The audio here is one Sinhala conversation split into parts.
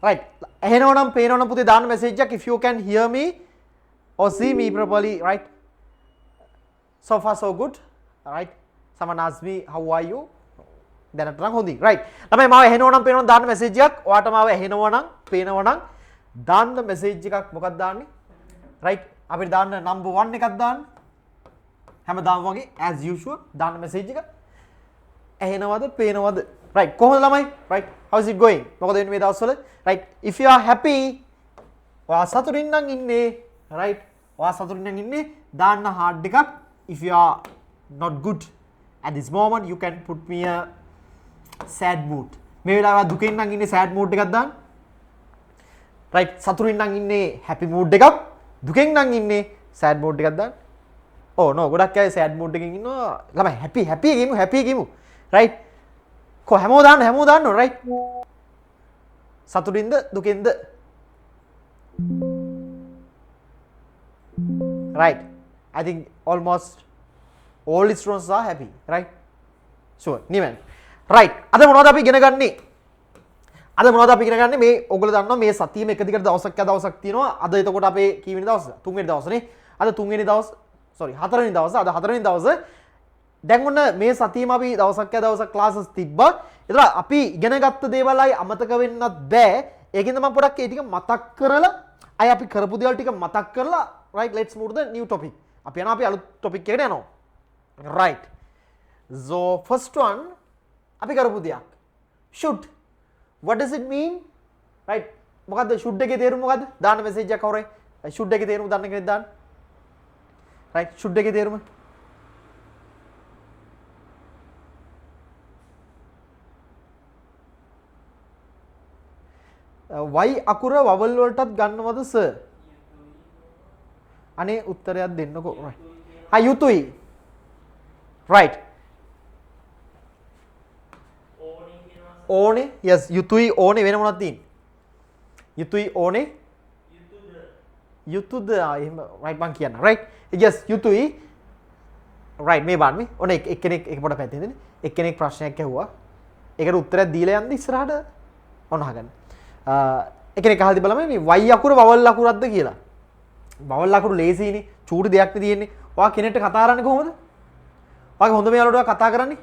right ඇහෙනව නම් පේනව නම් පුතේ දාන්න message එකක් if you can hear me or see me properly, right? So far so good, right? Someone asked me how are you? දැනට නම් හොඳයි, right? ළමයි මාව ඇහෙනව නම් පේනව නම් දාන්න message එකක්. ඔයාට මාව ඇහෙනව නම් පේනව නම් දාන්න message එකක්. මොකක්ද දාන්නේ? right? අපිට දාන්න number 1 එකක් දාන්න. හැමදාම වගේ as usual දාන්න message එක. ඇහෙනවද පේනවද? right? කොහොමද ළමයි? right? How is it going? මොකද වෙන්නේ මේ දවස්වල? right? If you are happy, ඔයා සතුටින් නම් ඉන්නේ, right? ඔයා සතුටින් නම් ඉන්නේ දාන්න hard එකක්. If you are not good at this moment, you can put me a sad mood. මේ වෙලාව දුකෙන් නම් ඉන්නේ sad mood එකක් දාන්න. right? සතුටින් නම් ඉන්නේ happy mood එකක්. දුකෙන් නම් ඉන්නේ sad mood එකක් දාන්න. oh no, ගොඩක් අය sad mood එකකින් ඉන්නවා. ළමයි happy ගිමු. right? කො හැමෝම දාන්න right? සතුටින්ද දුකෙන්ද? right? I think almost all students are happy, right? Sure, නිමෙන්. right? අද මොනවද අපි ඉගෙන ගන්නේ? මේ ඔයගොල්ලෝ දන්නවා මේ සතියේම එක දිගට දවසක් තියෙනවා. අද එතකොට අපේ කීවෙනි දවසද? 3 වෙනි දවසනේ. අද 3 වෙනි දවස්, sorry 4 වෙනි දවස. අද 4 වෙනි දවස. දැන් ඔන්න මේ සතියේම අපි දවසක් ක්ලාසස් තිබ්බා. ඒතර අපි ඉගෙන ගත්ත දේවල්යි අමතක වෙන්නත් බෑ. ඒකින්ද මම පොඩක් ඒ ටික මතක් කරලා අය අපි කරපු දේවල් ටික මතක් කරලා right, let's move to the new topic. අපි යනවා අපි අලුත් topic එකට යනවා. right? So first one අපි කරපු දෙයක් should. What does it mean? right? මොකද්ද should එකේ තේරුම මොකද්ද? දාන්න message එකක් කවුරුයි? should එකේ තේරුම දන්න කෙනෙක් දාන්න. right? should එකේ තේරුම y අකුර vowel වලටත් ගන්නවද sir? අනේ උත්තරයක් දෙන්නකෝ. right? යුතුයි. right? ඕනේ. yes, යුතුයි ඕනේ වෙන මොනවද තියෙන්නේ? යුතුයි ඕනේ. යුතුද එහෙම right මං කියන්න. right? yes, යුතුයි. right මේ බලන්න මේ. ඔන්න එක්කෙනෙක් එක පොඩක් පැත්තෙන් ඉඳින්නේ. එක්කෙනෙක් ප්‍රශ්නයක් ඇහුවා. ඒකට උත්තරයක් දීලා යන්න ඉස්සරහට ඔන්න අහගන්න. එකෙනෙක් අහලා තිබ්බලම මේ y අකුර vowel අකුරක්ද කියලා. vowel අකුරු ලේසියිනේ. චූටි දෙයක් නේ තියෙන්නේ. ඔයා කෙනෙක්ට කතා කරන්නේ කොහොමද? ඔයාගේ හොඳම යාළුවට කතා කරන්නේ?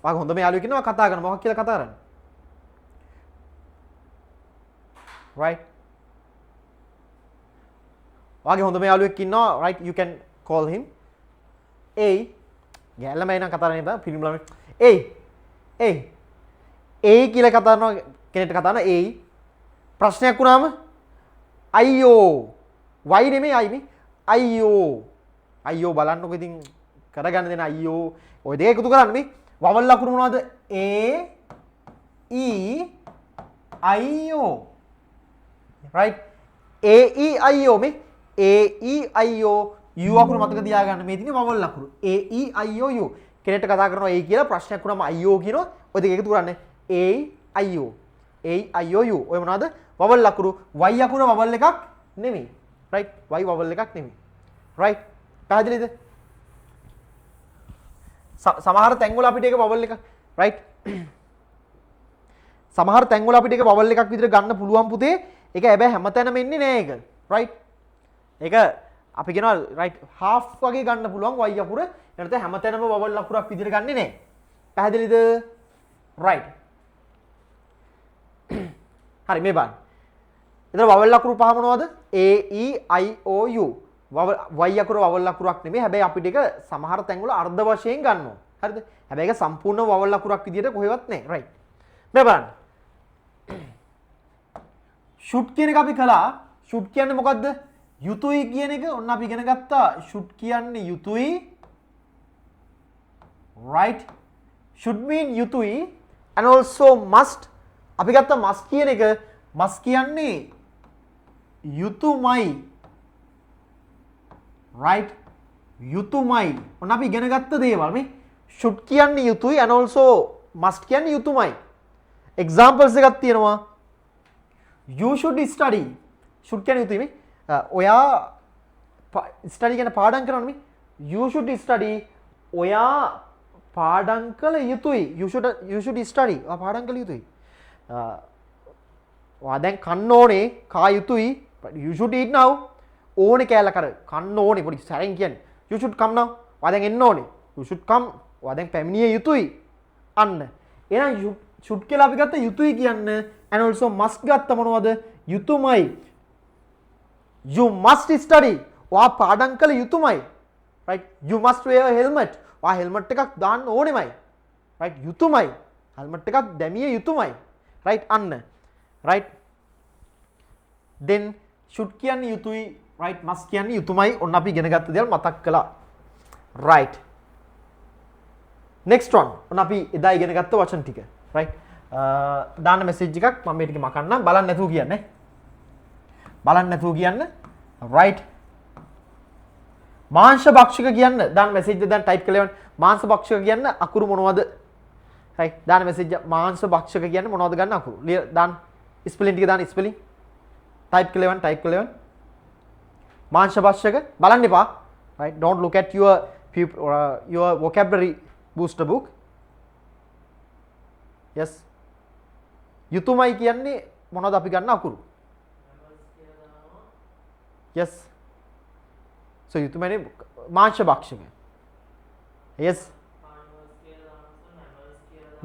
ඔයාගේ හොඳම යාළුවෙක් ඉන්නවා කතා කරනවා. මොකක් කියලා කතා කරන්නේ? right? ඔයාගේ හොඳම යාළුවෙක් ඉන්නවා, right? You can call him A. ගෑල්ලම එනං කතා කරන්නේ බෑ. පිළිම ළමයි. A කියලා කතා කරනවා කෙනෙක්ට කතා කරන A. ප්‍රශ්නයක් වුණාම අයියෝ. y නෙමෙයි I නේ. අයියෝ බලන්නකො ඉතින් කරගන්න දෙන අයියෝ. ඔය දෙක එකතු කරන්න මේ vowel අකුරු මොනවද? A E I O. right? A E I O මේ A E I O U අකුරු මතක තියාගන්න. මේ තියෙන්නේ vowel අකුරු. A E I O U. කෙනෙක්ට කතා කරනවා A කියලා ප්‍රශ්නයක් වුණාම අයියෝ කියනවා. ඔය දෙක එකතු කරන්නේ A I O. A-I-O-U. ඔය මොනවද? vowel අකුරු. y අකුර vowel එකක් නෙමෙයි. right? y vowel එකක් නෙමෙයි. right? පැහැදිලිද? සමහර තැන්වල අපිට ඒක vowel එකක්. right? සමහර තැන්වල අපිට ඒක vowel එකක් විදිහට ගන්න පුළුවන් පුතේ. ඒක හැබැයි හැමතැනම එන්නේ නෑ ඒක. right? ඒක අපි කියනවා right half වගේ ගන්න පුළුවන් y අකුර. එනතේ හැමතැනම vowel අකුරක් විදිහට ගන්නෙ නෑ. පැහැදිලිද? right? හරි මේ බලන්න. එතන vowel අකුරු පහ මොනවද? A E I O U. y අකුර vowel අකුරක් නෙමෙයි. හැබැයි අපිට ඒක සමහර තැන්වල අර්ධ වශයෙන් ගන්නවා. හරිද? හැබැයි ඒක සම්පූර්ණ vowel අකුරක් විදියට කොහෙවත් නැහැ. right. මේ බලන්න. should කියන එක අපි කළා. should කියන්නේ මොකද්ද? යුතුයි කියන එක ඔන්න අපි ඉගෙන ගත්තා. should කියන්නේ යුතුයි. right? should mean යුතුයි and also must. අපි ගත්ත must කියන එක must කියන්නේ යුතුයමයි. right? යුතුයමයි. ඔන්න අපි ඉගෙන ගත්ත දේවල් මේ should කියන්නේ යුතුයි and also must කියන්නේ යුතුයමයි. examples එකක් තියෙනවා. you should study. should කියන්නේ යුතුයි මේ. ඔයා study කියන පාඩම් කරනවා මේ. you should study. ඔයා පාඩම් කළ යුතුයි. you should study. ඔයා පාඩම් කළ යුතුයි. ඔයා දැන් කන්න ඕනේ කා යුතුයි you should eat now ඕනේ කෑල්ල කර කන්න ඕනේ පොඩි සැරෙන් කියන්නේ you should come now ඔයා දැන් එන්න ඕනේ you should come ඔයා දැන් පැමිණිය යුතුයි අන්න එහෙනම් should කියලා අපි ගත්ත යුතුයි කියන්න and also must ගත්ත මොනවද යුතුයමයි you must study ඔයා පාඩම් කළ යුතුයමයි right you must wear a helmet ඔයා helmet එකක් දාන්න ඕනෙමයි right යුතුයමයි helmet එකක් දැමිය යුතුයමයි right අන්න right then should කියන්නේ යුතුයි right must කියන්නේ යුතුයමයි ඔන්න අපි ඉගෙන ගත්ත දේවල් මතක් කළා right next one ඔන්න අපි එදා ඉගෙන ගත්ත වචන ටික right දාන්න message එකක් මම මේ ටික මකන්නම් බලන්න නැතුව කියන්න right මාංශ භක්ෂක කියන්න දාන්න message එක දැන් type කරලා මාංශ භක්ෂක කියන්න අකුරු මොනවද right දාන්න message මාංශ භක්ෂක කියන්නේ මොනවද ගන්න අකුරු දාන්න spelling ටික දාන්න spelling type කරලා මාංශ භක්ෂක බලන්න එපා right don't look at your vocabulary booster book yes යුතුයමයි කියන්නේ මොනවද අපි ගන්න අකුරු yes so යුතුයමයි මාංශ භක්ෂක yes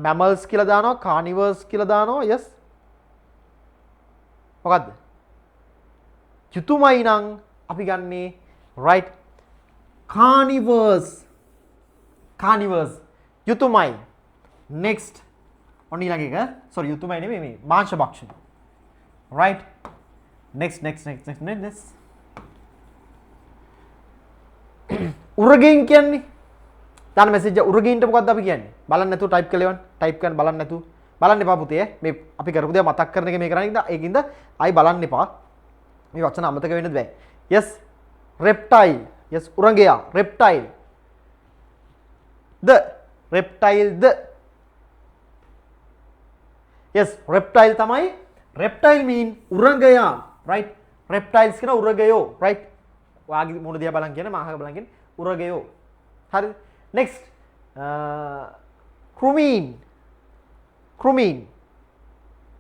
mammals කියලා දානවා carnivores කියලා දානවා yes මොකද්ද යුතුයමයි නම් අපි ගන්නේ right carnivores යුතුයමයි next ඔන්න ඊළඟ එක sorry යුතුයමයි නෙමෙයි මේ මාංශ භක්ෂක right next උරගයින් කියන්නේ දාන්න message උරගයින්ට මොකද්ද අපි කියන්නේ බලන්න නැතුව type කරලා type කරන්න බලන්න නැතුව බලන්න එපා පුතේ මේ අපි කරපු දේ මතක් කරන එක මේ කරන්නේ ඒකින්ද ආයි බලන්න එපා මේ වචන අමතක වෙන්නත් බෑ yes reptile yes උරගයා reptile yes reptile තමයි reptile mean උරගයා right reptiles කියන උරගයෝ right ඔයාගේ මොන දිහා බලන් කියන්නේ මාහක බලන් කියන්නේ උරගයෝ හරිද next crumine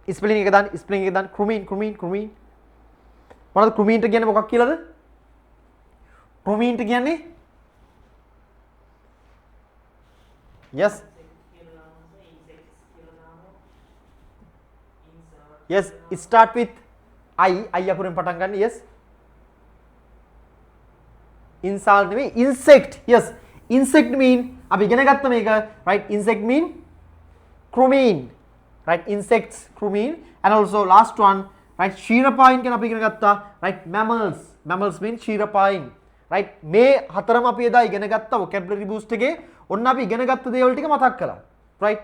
spelling එක දාන්න crumine මොනවද crumine ට කියන්නේ මොකක් කියලාද crumine ට කියන්නේ yes yes it start with I අකුරෙන් පටන් ගන්න yes insect නෙමෙයි insect yes insect mean අපි ඉගෙන ගත්ත මේක right insect mean crumine right insects crumine and also last one right ක්ෂීරපායින් කියන අපි ඉගෙන ගත්තා right mammals mean ක්ෂීරපායින් right මේ හතරම අපි එදා ඉගෙන ගත්ත vocabulary boost එකේ ඔන්න අපි ඉගෙන ගත්ත දේවල් ටික මතක් කළා right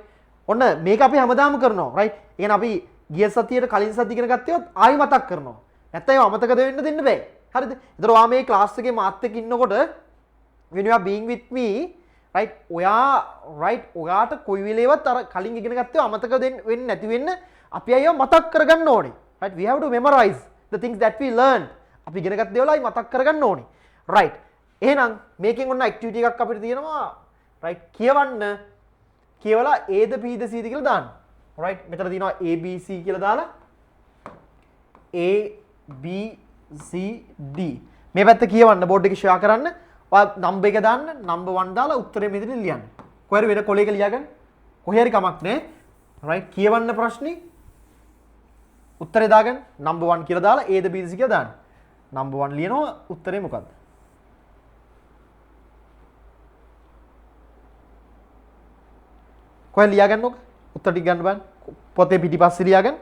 ඔන්න මේක අපි හැමදාම කරනවා right ඒ කියන්නේ අපි ගිය සතියේ කලින් සතිය ඉගෙන ගත්තේවත් ආයි මතක් කරනවා නැත්නම් ඒව අමතක දෙන්න දෙන්න බෑ හරිද ඒතර ඔයා මේ ක්ලාස් එකේ මාත් එක්ක ඉන්නකොට when you are being with me right ඔයාට කොයි වෙලේවත් අර කලින් ඉගෙන ගත්තේ අමතක වෙන්නේ නැති වෙන්න අපි අයව මතක් කරගන්න ඕනේ right we have to memorize the things that we learned අපි ඉගෙන ගත්ත දේවල් අයි මතක් කරගන්න ඕනේ right එහෙනම් මේකෙන් ඔන්න ඇක්ටිවිටි එකක් අපිට තියෙනවා right කියවලා A the B the C ද කියලා දාන්න right මෙතන තියෙනවා ABC කියලා දාලා A B C D මේ පැත්ත කියවන්න බෝඩ් එකේ ෂෙයා කරන්න ඔයා නම්බර් එක දාන්න නම්බර් 1 දාලා උත්තරේ මෙතන ලියන්න කොහේ හරි වෙන කොලයක ලියාගන්න කොහේ හරි කමක් නැහැ right කියවන්න ප්‍රශ්නේ උත්තරේ දාගන්න නම්බර් 1 කියලා දාලා A the B the C කියලා දාන්න නම්බර් 1 ලියනවා උත්තරේ මොකද්ද කොහේ ලියාගන්නකො උත්තර ටික ගන්න බලන්න පොතේ පිටිපස්සේ ලියාගන්න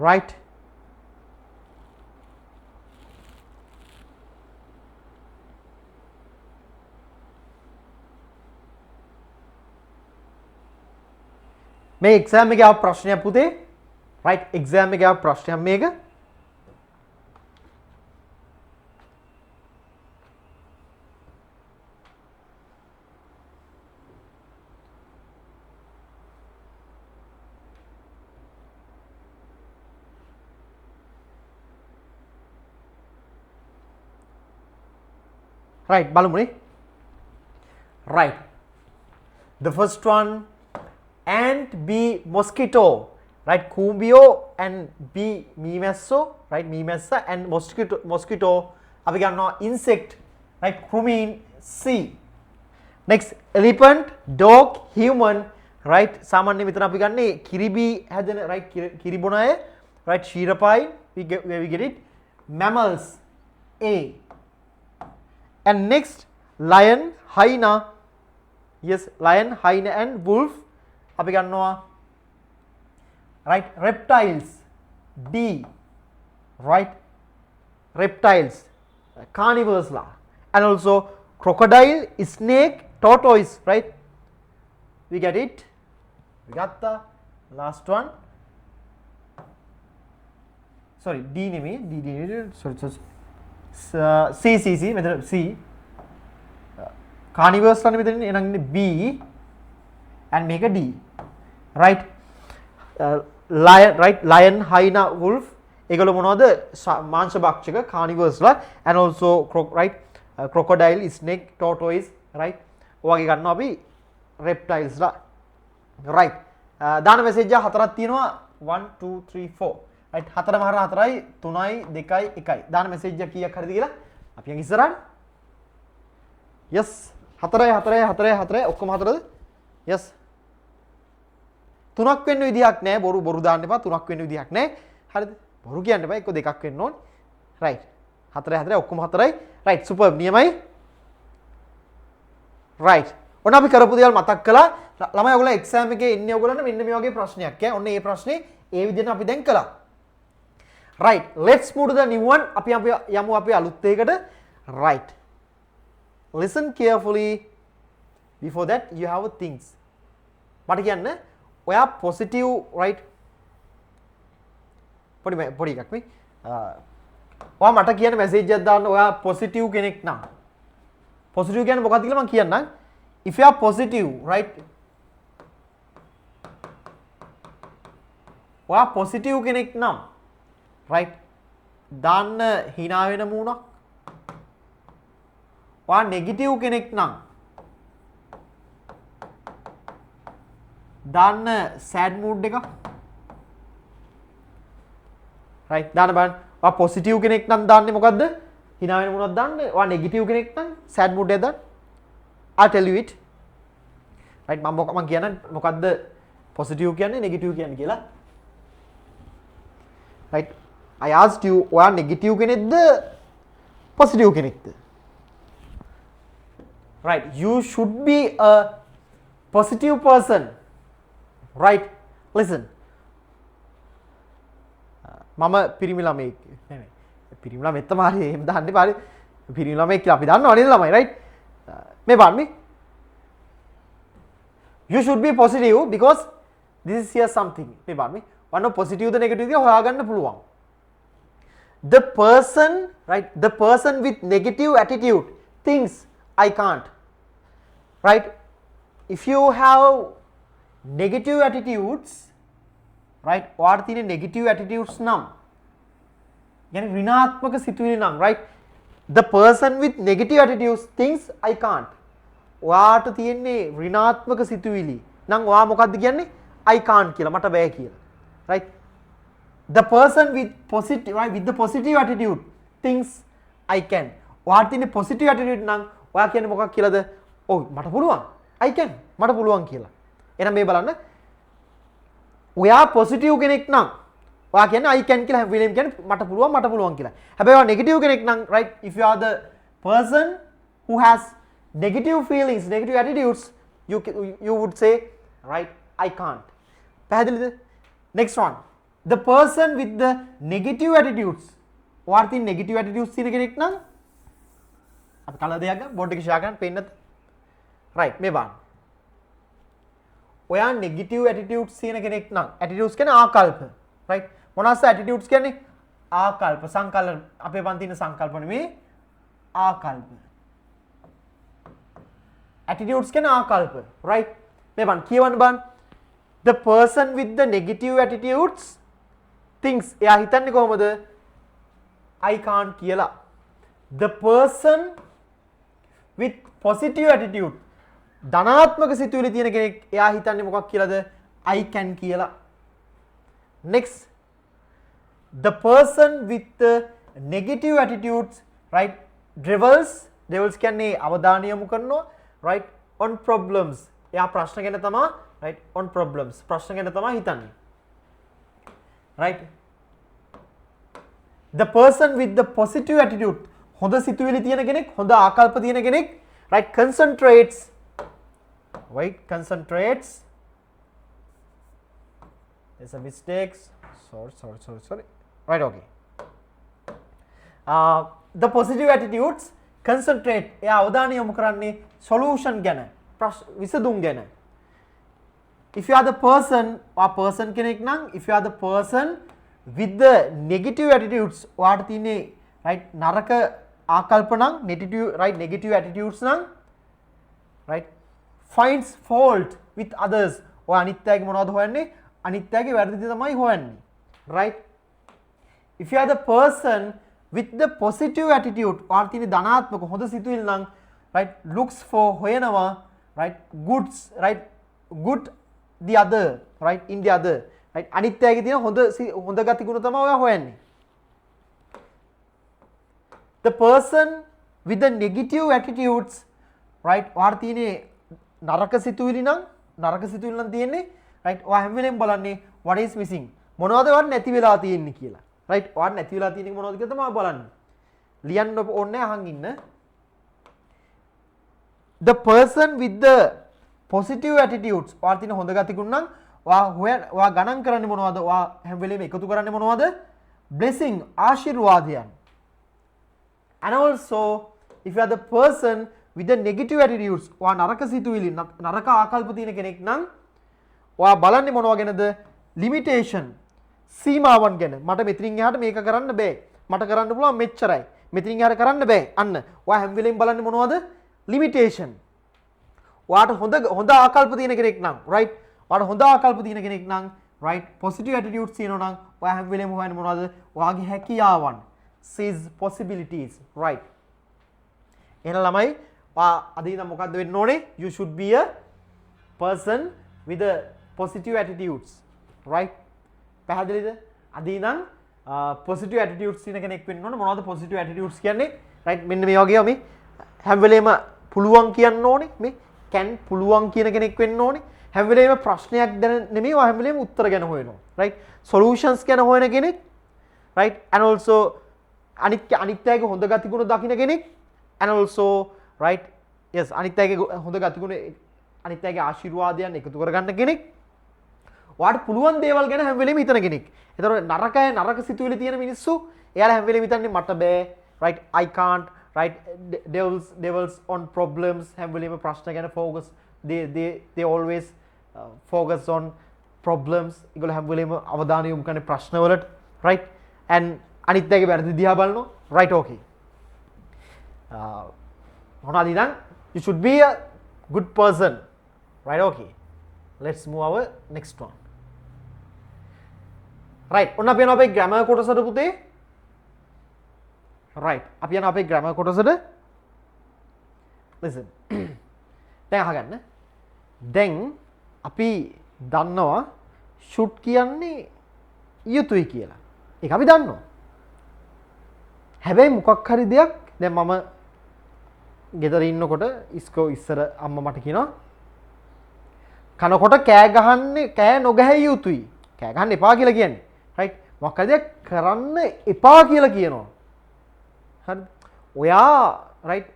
right මේ එක්සෑම් එකේ ආව ප්‍රශ්නයක් පුතේ. right එක්සෑම් එකේ ආව ප්‍රශ්නයක් මේක. right බලමුනේ. right the first one and B mosquito, right kumbio and B මීමැස්සෝ, right මීමැස්ස and mosquito අපි ගන්නවා insect, right crumine C. next elephant, dog, human, right සාමාන්‍යයෙන් මෙතන අපි ගන්නේ කිරිබි හැදෙන right කිරිබොන අය, right ශීරපයි we get it. mammals A. and next lion, hyena, yes lion, hyena and wolf අපි ගන්නවා right reptiles D, right reptiles carnivores ලා, and also crocodile, snake, tortoise, right we get it. we got the last one. sorry D නෙමෙයි D sorry C මෙතන C carnivores ලා මෙතන එනං ඉන්නේ B and මේක D. right lion, right lion, hyena, wolf ඒගොල්ලෝ මොනවද මාංශ භක්ෂක carnivores ලා, and also right crocodile, snake, tortoise, right ඔයගේ ගන්නවා අපි reptiles ලා. right දාන මැසේජ් හතරක් තියෙනවා 1 2 3 4 right හතරම හර 4යි 3යි 2යි 1යි දාන මැසේජ් එක කීයක් හරිද කියලා අපි යන් ඉස්සරහට. yes 4යි ඔක්කොම 4ද yes තුනක් වෙන්න විදිහක් නැහැ. බොරු දාන්න එපා. තුනක් වෙන්න විදිහක් නැහැ. හරිද? බොරු කියන්න එපා. එක්ක දෙකක් වෙන්න ඕන. right 4යි ඔක්කොම 4යි. right superb නියමයි. right ඔන්න අපි කරපු දේවල් මතක් කළා. ළමයි ඔයගොල්ලෝ එක්සෑම් එකේ ඉන්නේ ඔයගොල්ලන්ට මෙන්න මේ වගේ ප්‍රශ්නයක් ඈ. ඔන්න මේ ප්‍රශ්නේ ඒ විදිහට අපි දැන් කළා. right let's move to the new one. අපි යමු අපි අලුත් එකකට. right listen carefully. before that you have things. මට කියන්න ඔයා positive right පොඩි එකක් මේ ඔයා මට කියන මැසේජ් එකක් දාන්න ඔයා positive කෙනෙක් නම්. positive කියන්නේ මොකක්ද කියලා මම කියන්නම්. if you are positive right ඔයා positive කෙනෙක් නම් right දාන්න hina වෙන මූණක්. ඔයා negative කෙනෙක් නම් දාන්න sad mood එකක්. right දාන්න බලන්න. ඔයා positive කෙනෙක් නම් දාන්නේ මොකද්ද? hina වෙන මොනවද දාන්නේ? ඔයා negative කෙනෙක් නම් sad mood එක දාන්න. I'll tell you it. right මම කියන්න මොකද්ද positive කියන්නේ negative කියන්නේ කියලා. right I asked you ඔයා negative කෙනෙක්ද positive කෙනෙක්ද? right you should be a positive person. right listen මම පිරිමි ළමෙක් නෙමෙයි. පිරිමි ළමෙක් තමයි එහෙම දාන්න එපා. පිරිමි ළමෙක් කියලා අපි දන්නවා නේද ළමයි right මේ බලන්න මේ you should be positive because this is here something. මේ බලන්න මේ වන්න positive ද negative ද හොයාගන්න පුළුවන්. the person right the person with negative attitude thinks I can't. right if you have negative attitudes right ඔයාට තියෙන negative attitudes නම් يعني ඍණාත්මක සිතුවිලි නම් right the person with negative attitudes thinks I can't. ඔයාට තියෙන්නේ ඍණාත්මක සිතුවිලි නම් ඔයා මොකද්ද කියන්නේ I can't කියලා මට බෑ කියලා. right the person with positive right with the positive attitude thinks I can. ඔයාට තියෙන positive attitude නම් ඔයා කියන්නේ මොකක් කියලාද? ඔව් මට පුළුවන් I can මට පුළුවන් කියලා. එහෙනම් මේ බලන්න ඔයා positive කෙනෙක් නම් ඔයා කියන්නේ I can කියලා හැම වෙලේම කියන්නේ මට පුළුවන් කියලා. හැබැයි ඔයා negative කෙනෙක් නම් right if you are the person who has negative feelings negative attitudes you would say right I can't. පැහැදිලිද? next one the person with the negative attitudes ඔයාට තියෙන negative attitudes තියෙන කෙනෙක් නම් අපි කලර දෙයක් ගන්න බෝඩ් එකේ ෂෙයා කරන්න පේන්නත් right මේ බලන්න ඔයා නෙගටිව් ඇටිටියුඩ්ස් තියෙන කෙනෙක් නම් ඇටිටියුඩ්ස් කියන්නේ ආකල්ප right මොනවාද ඇටිටියුඩ්ස් කියන්නේ ආකල්ප සංකල්ප අපේ පන්ති ඉන්න සංකල්ප නෙමෙයි ආකල්ප attitudes කියන්නේ ආකල්ප right මේ බන් කියවන්න බන් the person with the negative attitudes thinks එයා හිතන්නේ කොහමද I can't කියලා the person with positive attitude ධනාත්මක සිතුවිලි තියෙන කෙනෙක් එයා හිතන්නේ මොකක් කියලාද I can කියලා next the person with the negative attitudes right devils කියන්නේ අවධානය යොමු කරනවා right on problems එයා ප්‍රශ්න ගැන තමයි right on problems ප්‍රශ්න ගැන තමයි හිතන්නේ right the person with the positive attitude හොඳ සිතුවිලි තියෙන කෙනෙක් හොඳ ආකල්ප තියෙන කෙනෙක් right concentrates there's a mistakes sorry right okay the positive attitudes concentrate එයා අවධානය යොමු කරන්නේ solution ගැන විසඳුම් ගැන if you are the person or person කෙනෙක් නම් if you are the person with the negative attitudes ඔයාට තියෙන්නේ right නරක ආකල්ප නම් negative attitudes නම් right finds fault with others ඔයා අනිත් අයගේ මොනවද හොයන්නේ අනිත් අයගේ වැරදි තමයි හොයන්නේ right if you are the person with the positive attitude ඔයාට තියෙන ධනාත්මක හොඳ සිතුවිලි නම් right looks for හොයනවා right good the other right in the other right අනිත් අයගේ තියෙන හොඳ ගති ගුණ තමයි ඔයා හොයන්නේ the person with the negative attitudes right ඔයාට තියෙන්නේ නරක සිතුවිලි නම් තියෙන්නේ right ඔයා හැම වෙලෙම බලන්නේ what is missing මොනවද ඔයාට නැති වෙලා තියෙන්නේ කියලා right ඔයාට නැති වෙලා තියෙන්නේ මොනවද කියලා තමයි බලන්නේ ලියන්න ඕනේ අහන් ඉන්න the person with the positive attitudes ඔයාට තියෙන හොඳ ගති ගුණ නම් ඔයා ගණන් කරන්නේ මොනවද ඔයා හැම වෙලෙම එකතු කරන්නේ මොනවද blessing ආශිර්වාදයන් and also if you are the person with the negative attitudes ඔයා නරක සිතුවිලි නරක ආකල්ප තියෙන කෙනෙක් නම් ඔයා බලන්නේ මොනවා ගැනද limitation සීමාවන් ගැන මට මෙතනින් එහාට මේක කරන්න බෑ මට කරන්න පුළුවන් මෙච්චරයි මෙතනින් එහාට කරන්න බෑ අන්න ඔයා හැම වෙලෙම බලන්නේ මොනවද limitation ඔයාට හොඳ ආකල්ප තියෙන කෙනෙක් නම් right ඔයාට හොඳ ආකල්ප තියෙන කෙනෙක් නම් right positive attitudes තියෙනවා නම් ඔයා හැම වෙලෙම හොයන්නේ මොනවද ඔයාගේ හැකියාවන් seize possibilities right එහෙනම් ළමයි අද ඉඳන් මොකද්ද වෙන්න ඕනේ you should be a person with a positive attitudes right පැහැදිලිද අද ඉඳන් positive attitudes තියෙන කෙනෙක් වෙන්න ඕනේ මොනවද positive attitudes කියන්නේ right මෙන්න මේ වගේ අපි හැම වෙලේම පුළුවන් කියන්න ඕනේ මේ can පුළුවන් කියන කෙනෙක් වෙන්න ඕනේ හැම වෙලේම ප්‍රශ්නයක් දැන නෙමෙයි හැම වෙලේම උත්තර ගැන හොයනවා right solutions ගැන හොයන කෙනෙක් right and also අනිත්‍යයේ හොඳ ගති ගුණ දකින්න කෙනෙක් and also right yes අනිත්‍යයේ හොඳ ගති ගුණ අනිත්‍යයේ ආශිර්වාදයන් එකතු කරගන්න කෙනෙක් ඔයාට පුළුවන් දේවල් ගැන හැම වෙලේම හිතන කෙනෙක්. ඒතකොට නරක සිතුවිලි තියෙන මිනිස්සු එයාලා හැම වෙලේම හිතන්නේ මට බෑ right I can't right devils on problems හැම වෙලේම ප්‍රශ්න ගැන focus they always focus on problems ඒගොල්ලෝ හැම වෙලේම අවධානය යොමු කරන්නේ ප්‍රශ්න වලට right and අනිත්‍යයේ වැරදි දිහා බලනවා right okay මොනවද ඉතින් you should be a good person right okay let's move our next one right ඔන්න අපි යනවා අපේ grammar කොටසට පුතේ right අපි යනවා අපේ grammar කොටසට listen දැන් අහගන්න දැන් අපි දන්නවා should කියන්නේ යුතුයි කියලා ඒක අපි දන්නවා හැබැයි මොකක් හරි දෙයක් දැන් මම ගෙදර ඉන්නකොට ඉස්සර අම්මා මට කියනවා කනකොට කෑ නොගැහිය යුතුයි කෑ ගහන්න එපා කියලා කියන්නේ right මොකක් හරි දෙයක් කරන්න එපා කියලා කියනවා හරිද ඔයා right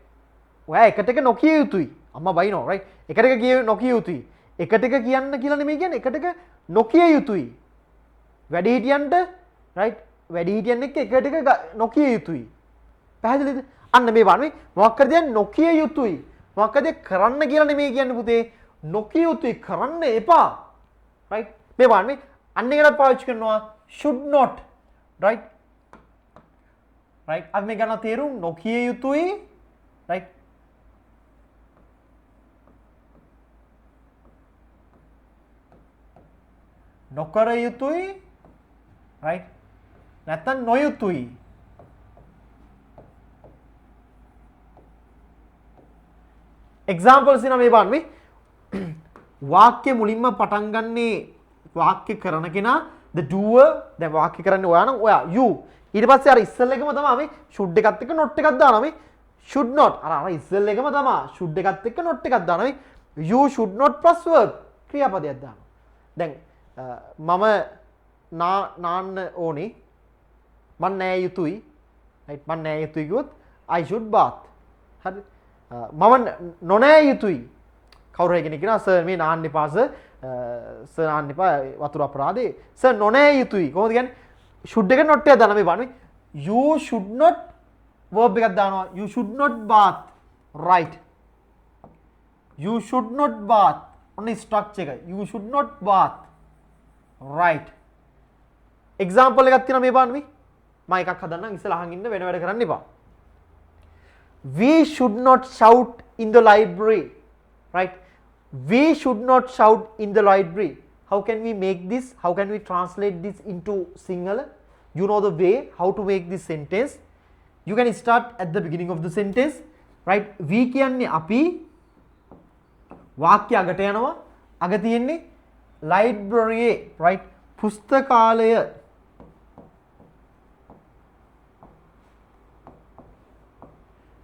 ඔයා එකට එක නොකිය යුතුයි අම්මා බයිනවා right එකට එක නොකිය යුතුයි එකට එක කියන්න කියලා නෙමෙයි කියන්නේ එකට එක නොකිය යුතුයි වැඩිහිටියන්ට right වැඩිහිටියන් එක්ක එකට එක නොකිය යුතුයි පැහැදිලිද අන්න මේ වන්නේ මොකක් හරි දෙයක් නොකිය යුතුයි මොකක් හරි දෙයක් කරන්න කියලා නෙමෙයි කියන්නේ පුතේ නොකිය යුතුයි කරන්න එපා right මේ බලන්න මේ අන්න එකකට පාවිච්චි කරනවා should not right අපි මේ ගන්න තේරුම් නොකිය යුතුයි right නොකර යුතුයි right නැත්නම් නොයුතුයි examples දිනා මේ බලන්න මේ වාක්‍ය මුලින්ම පටන් ගන්නේ වාක්‍ය කරන කෙනා the doer දැන් වාක්‍ය කරන්නේ ඔයා නම් ඔයා you ඊට පස්සේ අර ඉස්සෙල් එකම තමයි මේ should එකත් එක්ක not එකක් දානවා මේ should not අර ඉස්සෙල් එකම තමයි should එකත් එක්ක not එකක් දානවා මේ you should not plus verb ක්‍රියාපදයක් දානවා දැන් මම නාන්න ඕනේ මන් නෑ යුතුයි right මන් නෑ යුතුයි කිව්වොත් I should bath හරි මම නොනෑ යුතුයි කවුරු හරි කෙනෙක් කියනවා සර් මේ නාන්න එපා සර් නාන්න එපා වතුර අපරාධේ සර් නොනෑ යුතුයි කොහොමද කියන්නේ should එක not එක දානවා මේ බලන්න you should not verb එකක් දානවා you should not bath right you should not bath ඔන්න structure එක you should not bath right example එකක් තියෙනවා මේ බලන්න මේ මම එකක් හදන්නම් ඉස්සලා අහන් ඉන්න වෙන වැඩ කරන්න එපා we should not shout in the library right we should not shout in the library how can we make this how can we translate this into Sinhala you know the way how to make this sentence you can start at the beginning of the sentence right we කියන්නේ අපි වාක්‍ය අගට යනවා අග තියෙන්නේ library right පුස්තකාලය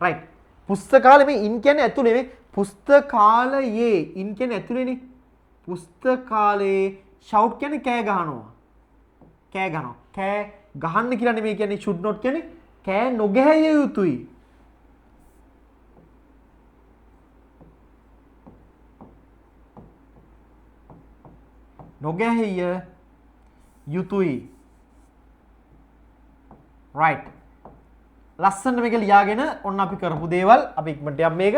right පුස්තකාලේ මේ in කියන්නේ ඇතුලේ මේ පුස්තකාලයේ in කියන්නේ ඇතුලේනේ පුස්තකාලේ shout කියන්නේ කෑ ගහනවා කෑ ගහන්න කියලා නෙමෙයි කියන්නේ should not කියන්නේ කෑ නොගැහිය යුතුයි නොගැහිය යුතුයි right ලස්සන මේක ලියාගෙන ඔන්න අපි කරපු දේවල් අපි ඉක්මනට යම් මේක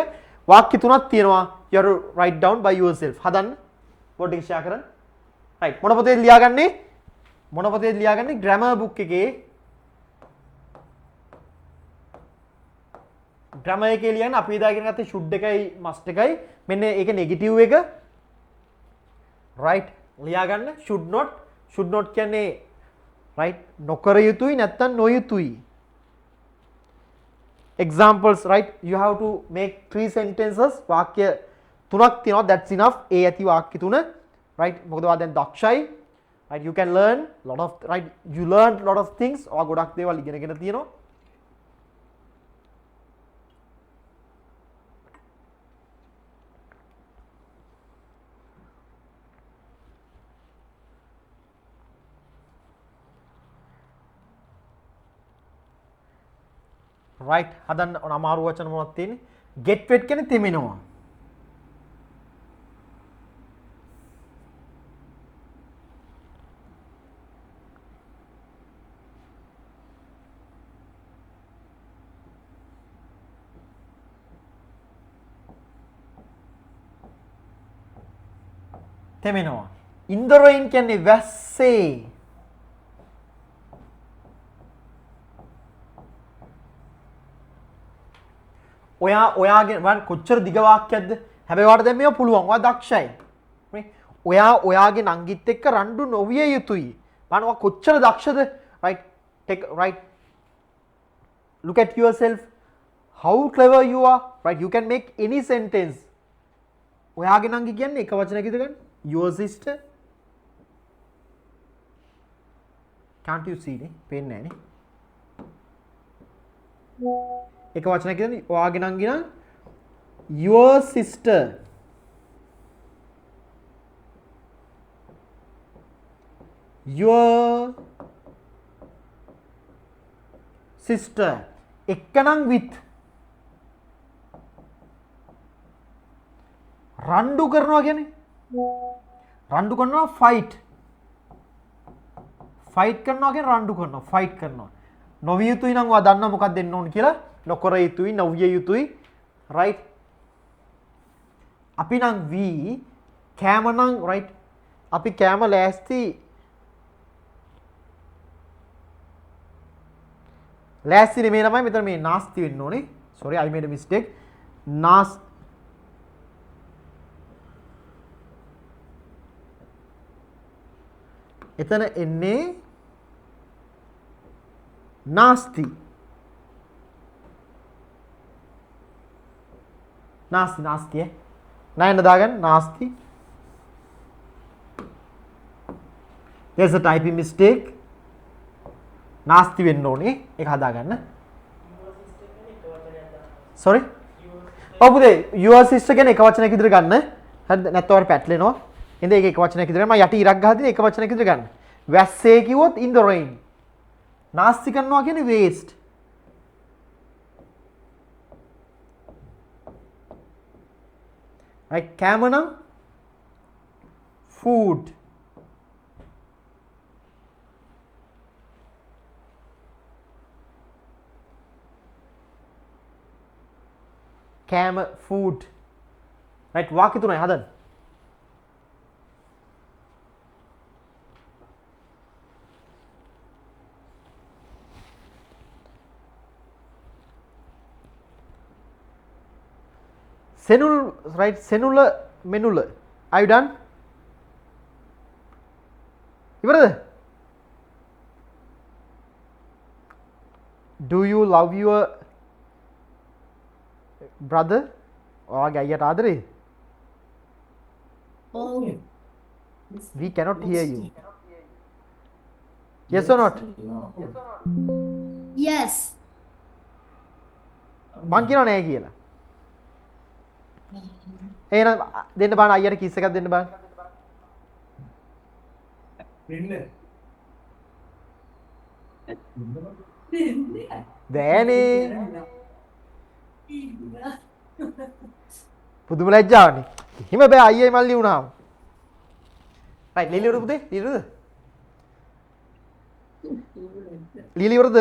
වාක්‍ය තුනක් තියෙනවා you have to write down by yourself හදන්න බෝඩ් එක ෂෙයා කරන්න right මොන පොතේද ලියාගන්නේ grammar book එකේ grammar එකේ ලියන්න අපි දාගෙන ගත්තේ should එකයි must එකයි මෙන්න ඒක negative එක right ලියාගන්න should not කියන්නේ right නොකර යුතුයි නැත්නම් නොයුතුයි examples right you have to make 3 sentences වාක්‍ය තුනක් තියෙනවා that's enough ඒ ඇති වාක්‍ය තුන right මොකද ඔයා දැන් දක්ෂයි right you can learn lot of right you learned lot of things ඔයා ගොඩක් දේවල් ඉගෙනගෙන තියෙනවා right හදන්න ඔන අමාරු වචන මොනවද තියෙන්නේ get wet කියන්නේ තෙමෙනවා තෙමෙනවා in the rain කියන්නේ වැස්සේ ඔයාගේ වන් කොච්චර දිග වාක්‍යයක්ද හැබැයි ඔයාට දැන් මේවා පුළුවන් ඔයා දක්ෂයි නේ ඔයාගේ නංගිත් එක්ක රණ්ඩු නොවිය යුතුයි බලන්න ඔයා කොච්චර දක්ෂද right take right look at yourself how clever you are right you can make any sentence ඔයාගේ නංගි කියන්නේ එක වචනයක ඉදගන්න your sister can't you see නේ පේන්නේ නැහැ නේ එක වචනයක් කියන්නේ ඔයාගේ නංගි නම් your sister එක්කනම් with රණ්ඩු කරනවා කියන්නේ රණ්ඩු කරනවා fight කරනවා කියන්නේ රණ්ඩු කරනවා fight කරනවා නොවිය යුතුයි නම් ඔයා දන්නවා මොකක්ද දෙන්න ඕන කියලා නොකර යුතුයි නොවිය යුතුයි right අපි නම් we කෑම නම් right අපි කෑම ලෑස්ති නෙමෙයි ළමයි මෙතන මේ නාස්ති වෙන්න ඕනේ sorry I made a mistake එතන එන්නේ නාස්ති ඈ නයන්න දාගන්න නාස්ති there's a typing mistake නාස්ති වෙන්න ඕනේ ඒක හදාගන්න sorry ඔව් පුතේ your sister කියන එක වචනයක විතර ගන්න හරිද නැත්නම් ඔයාලට පැටලෙනවා ඉතින් ඒක එක වචනයක විතර මම යටි ඉරක් ගහලා තියෙන එක වචනයක විතර ගන්න වැස්සේ කිව්වොත් in the rain නාස්ති කරනවා කියන්නේ waste right කෑම නම් food කෑම food right වාක්‍ය තුනයි හදන්න senul right senula menula are you done ඉවරද do you love your brother ඔයාගේ අයියට ආදරේ we cannot hear you yes or not Yes. මං කියනවා නෑ කියලා එහෙනම් දෙන්න බලන්න අයියට කිස් එකක් දෙන්න බලන්න බෑනේ පුදුම ලැජ්ජාවනේ හිම බෑ අයියයි මල්ලි වුණාම right ලීලි වරුද පුතේ ලීලිද ලීලි වරුද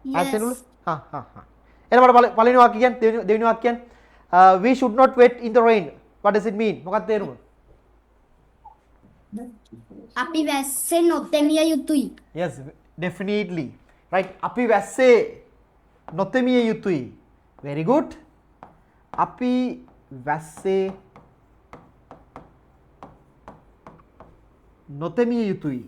ආසෙනුල හා එහෙනම් මට පළවෙනි වාක්‍ය කියන්නේ දෙවෙනි වාක්‍ය කියන්නේ we should not wait in the rain what does it mean මොකක්ද තේරුම අපි වැස්සේ නොතෙමිය යුතුයි. yes definitely right අපි වැස්සේ නොතෙමිය යුතුයි very good අපි වැස්සේ නොතෙමිය යුතුයි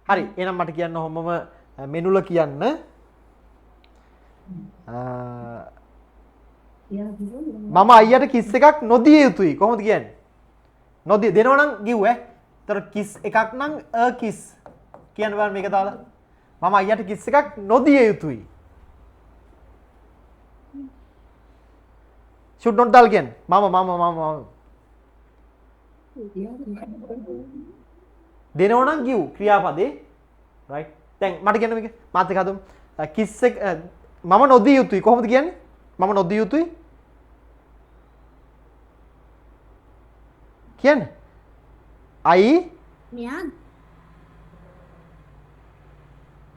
හරි එහෙනම් මට කියන්න ඔහොමම මෙනුල කියන්න මම අයියට කිස් එකක් නොදිය යුතුයි කොහොමද කියන්නේ නොදිය දෙනවා නම් give ඈ ඒතර කිස් එකක් නම් a kiss කියන්න බලන්න මේක දාලා මම අයියට කිස් එකක් නොදිය යුතුයි should not දාලා කියන්නේ මම දෙනවා නම් give ක්‍රියාපදේ right දැන් මට කියන්න මේක මාත් එක්ක හදමු කිස් එක මම නොදිය යුතුයි කොහොමද කියන්නේ මම නොදිය යුතුයි කියන්නේ මෙයා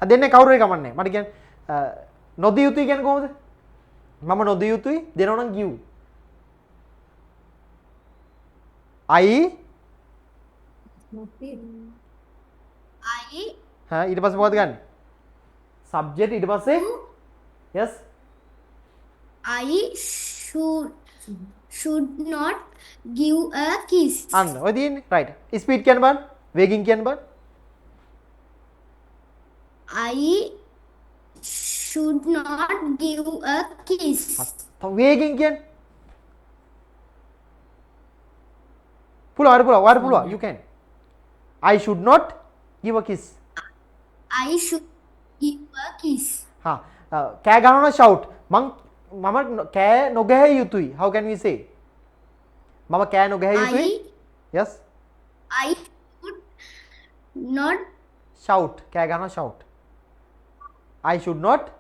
දෙන්නේ කවුරු හරි කමන්නේ මට කියන්නේ නොදිය යුතුයි කියන්නේ කොහොමද මම නොදිය යුතුයි දෙනවා නම් give හා ඊට පස්සේ මොකද ගන්න subject ඊට පස්සේ yes I should not give a kiss. අන්න ඔය තියෙන්නේ right speed කියන්න බලන්න වේගින් කියන්න බලන්න I should not give a kiss. තව වේගින් කියන්න පුළුවන් you can I should not give a kiss I should give a kiss. හා කෑ ගහනවා shout මම කෑ නොගැහිය යුතුයි how can we say මම කෑ නොගැහිය යුතුයි yes I should not shout කෑ ගහනවා shout I should not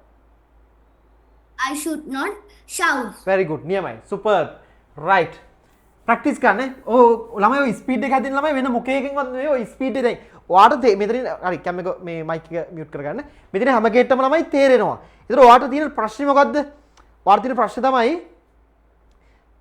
shout. very good නියමයි superb right practice කරන්න ඕ ළමයි ඔය ස්පීඩ් එක හදින්න ළමයි වෙන මොකේකින්වත් නෙවෙයි ඔය ස්පීඩ් එක දැන් ඔයාට මෙතනින් හරි කැම එක මේ මයික් එක මියුට් කරගන්න. මෙතන හැම ගේට්ටම ළමයි තේරෙනවා. ඒතර ඔයාට තියෙන ප්‍රශ්නේ මොකද්ද? ඔයාට තියෙන ප්‍රශ්නේ තමයි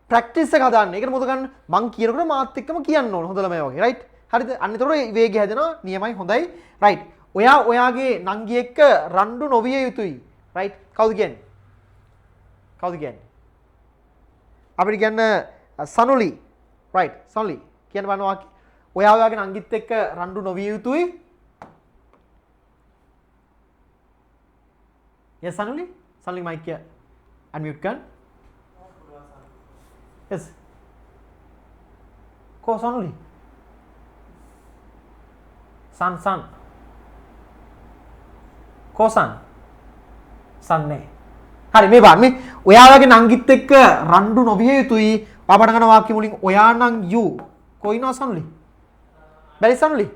ප්‍රැක්ටිස් එක හදාන්න. ඒකට මොකද ගන්න? මං කියනකොට මාත් එක්කම කියන්න ඕන. හොඳ ළමයි වගේ. රයිට්? හරිද? අන්න ඒතකොට වේගය හැදෙනවා. නියමයි හොඳයි. රයිට්. ඔයා ඔයාගේ නංගි එක්ක රණ්ඩු නොවිය යුතුයි. රයිට්? කවුද කියන්නේ? කවුද කියන්නේ? අපිට කියන්න සනුලි. රයිට්. සනුලි. කියන්න බලන්න වාක්‍ය. ඔයා ඔයාගේ නංගිත් එක්ක රණ්ඩු නොවිය යුතුයි. yes සනුලි. සනුලි මයික් එක අන්මියුට් කරන්න. yes. Ko Sonuli? San. Ko san? San නේ. හරි මේ බලන්න මේ ඔයාලගේ නංගිත් එක්ක රණ්ඩු නොවිය යුතුයි. පාපට ගන්න වාක්‍ය මුලින් ඔයා නම් you. කොයිනවා Sonuli? බැරි Sonuli?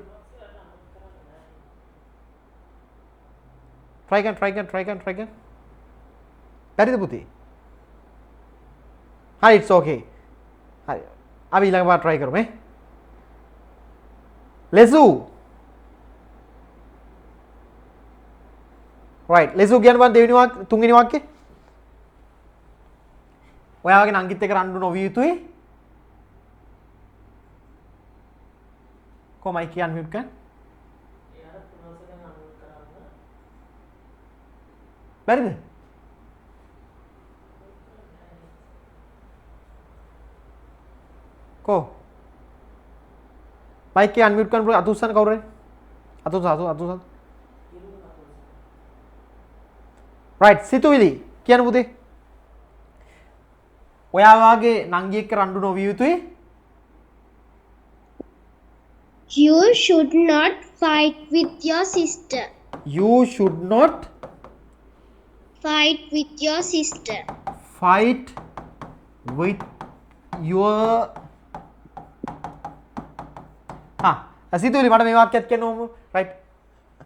try again. බැරිද පුතේ? හරි it's okay. හරි. අපි ඊළඟ පාර try කරමු. ලෙසු. right. ලෙසු කියන බන් දෙවෙනි වාක්‍ය තුන්වෙනි වාක්‍යෙ. ඔයාගේ නංගිත් එක්ක රණ්ඩු නොවිය යුතුයි. කොහොමයි කියන්න මියුට් කරන්න. බැරිද? Ko. Mic එක unmute කරන්න පුළුවන් අතුස්සන්න කවුරු හරි? අතුස්සන්න. right සිතුවිලි කියන්න පුතේ. ඔයා වාගේ නංගි එක්ක රණ්ඩු නොවිය යුතුයි. You should not fight with your sister. You should not Fight with your sister. fight with your සිතුවිලි මට මේ වාක්‍යයක් කියන්න ඕම right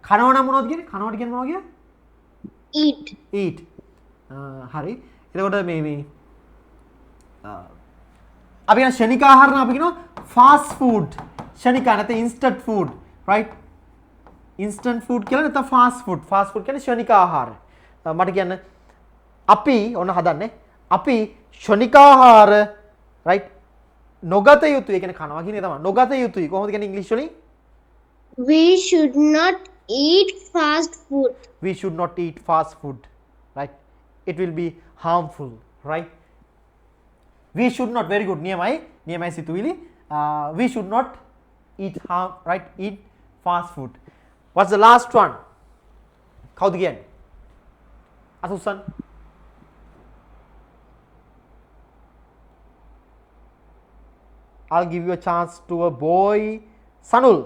කනවා නම් මොනවද කියන්නේ කනවට කියන්නේ මොනවද කියන්නේ Eat. හරි එතකොට මේ අපි කියන ශනික ආහාර නම් අපි කියනවා fast food ශනික නැත්නම් instant food right instant food කියලා නැත්නම් fast food කියන්නේ ශනික ආහාර මට කියන්න අපි ඔන්න හදන්නේ අපි ශනික ආහාර right නොගත යුතුයි ඒ කියන්නේ කනවා කියන එක තමයි නොගත යුතුයි කොහොමද කියන්නේ ඉංග්‍රීසි වලින් We should not eat fast food. We should not eat fast food right it will be harmful right we should not very good niyamai situwili we should not eat fast food what's the last one kawuda kiyanne asusan I'll give you a chance to a boy Sanul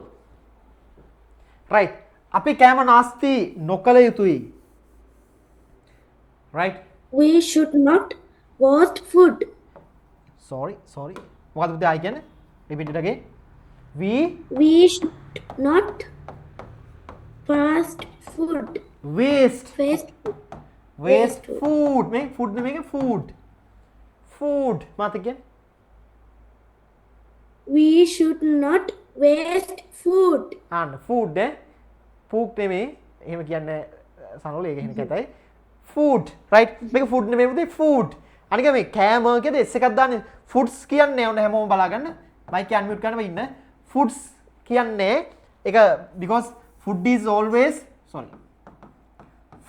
right අපි කෑම නාස්ති නොකළ යුතුයි right We should not waste food. sorry මොකද පුතේ ආයි කියන්නේ repeat it again We should not waste food. waste food. food මේ food නෙමෙයි food මාත කියන්නේ We should not waste food. and food food නෙමෙයි එහෙම කියන්නේ සනෝල ඒක එහෙම කැතයි food right මේක food නෙමෙයි පුතේ food අනික මේ කෑම කියද S එකක් දාන්නේ foods කියන්නේ ඔන්න හැමෝම බලාගන්න මයික් එක unmute කරන්න ඉන්න foods කියන්නේ ඒක because food is always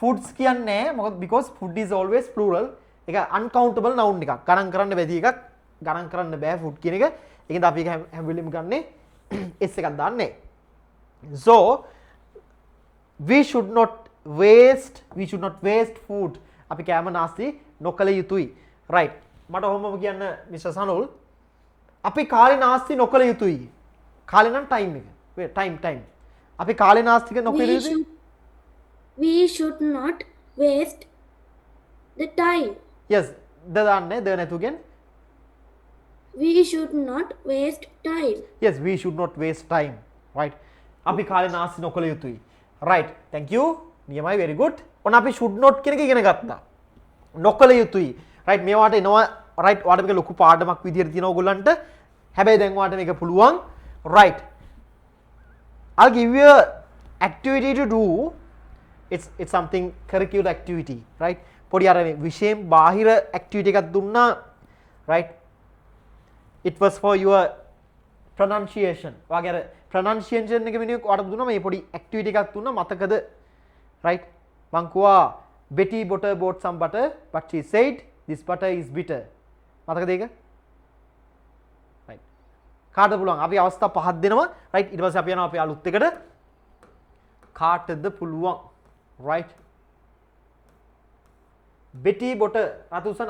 foods කියන්නේ මොකද because food is always plural ඒක uncountable noun එකක් ගණන් කරන්න බැරි එකක් ගණන් කරන්න බෑ food කියන එක ඒකෙන්ද අපි ඒක හැම වෙලෙම ගන්නෙ S එකක් දාන්නේ so we should not waste food අපි කෑම නාස්ති නොකළ යුතුයි right මට ඔහොමම කියන්න මිස්ටර් සනුල් අපි කාලේ නාස්ති නොකළ යුතුයි කාලේ නම් time එක time අපි කාලේ නාස්තික නොකළ යුතුයි We should not waste the time. yes දාන්නේ ද නැතු කියන්නේ We should not waste time. yes we should not waste time right අපි කාලේ නාස්ති නොකළ යුතුයි right thank you නියමයි very good ඔන්න අපි should not කියන එක ඉගෙන ගත්තා නොකළ යුතුයි right මේවාට එනවා right ඔයාලට මේක ලොකු පාඩමක් විදියට තියෙනවා ඔයගොල්ලන්ට හැබැයි දැන් ඔයාලට මේක පුළුවන් right I'll give you a activity to do. It's something curricular activity, right? පොඩි අර විශේෂයෙන් බාහිර activity එකක් දුන්නා, right? It was for your pronunciation. ඔයාගේ අර pronunciation එක වෙනුවෙන් ඔයාලට දුන්නා මේ පොඩි activity එකක් දුන්නා මතකද? right? මං කිව්වා Betty butter bought some butter but she said this butter is bitter. මතකද ඒක? right. කාටද පුළුවන්? අපි අවස්ථා පහක් දෙනවා, right? ඊට පස්සේ අපි යනවා අපේ අලුත් එකට. කාටද පුළුවන්? right? Betty butter අතුසන්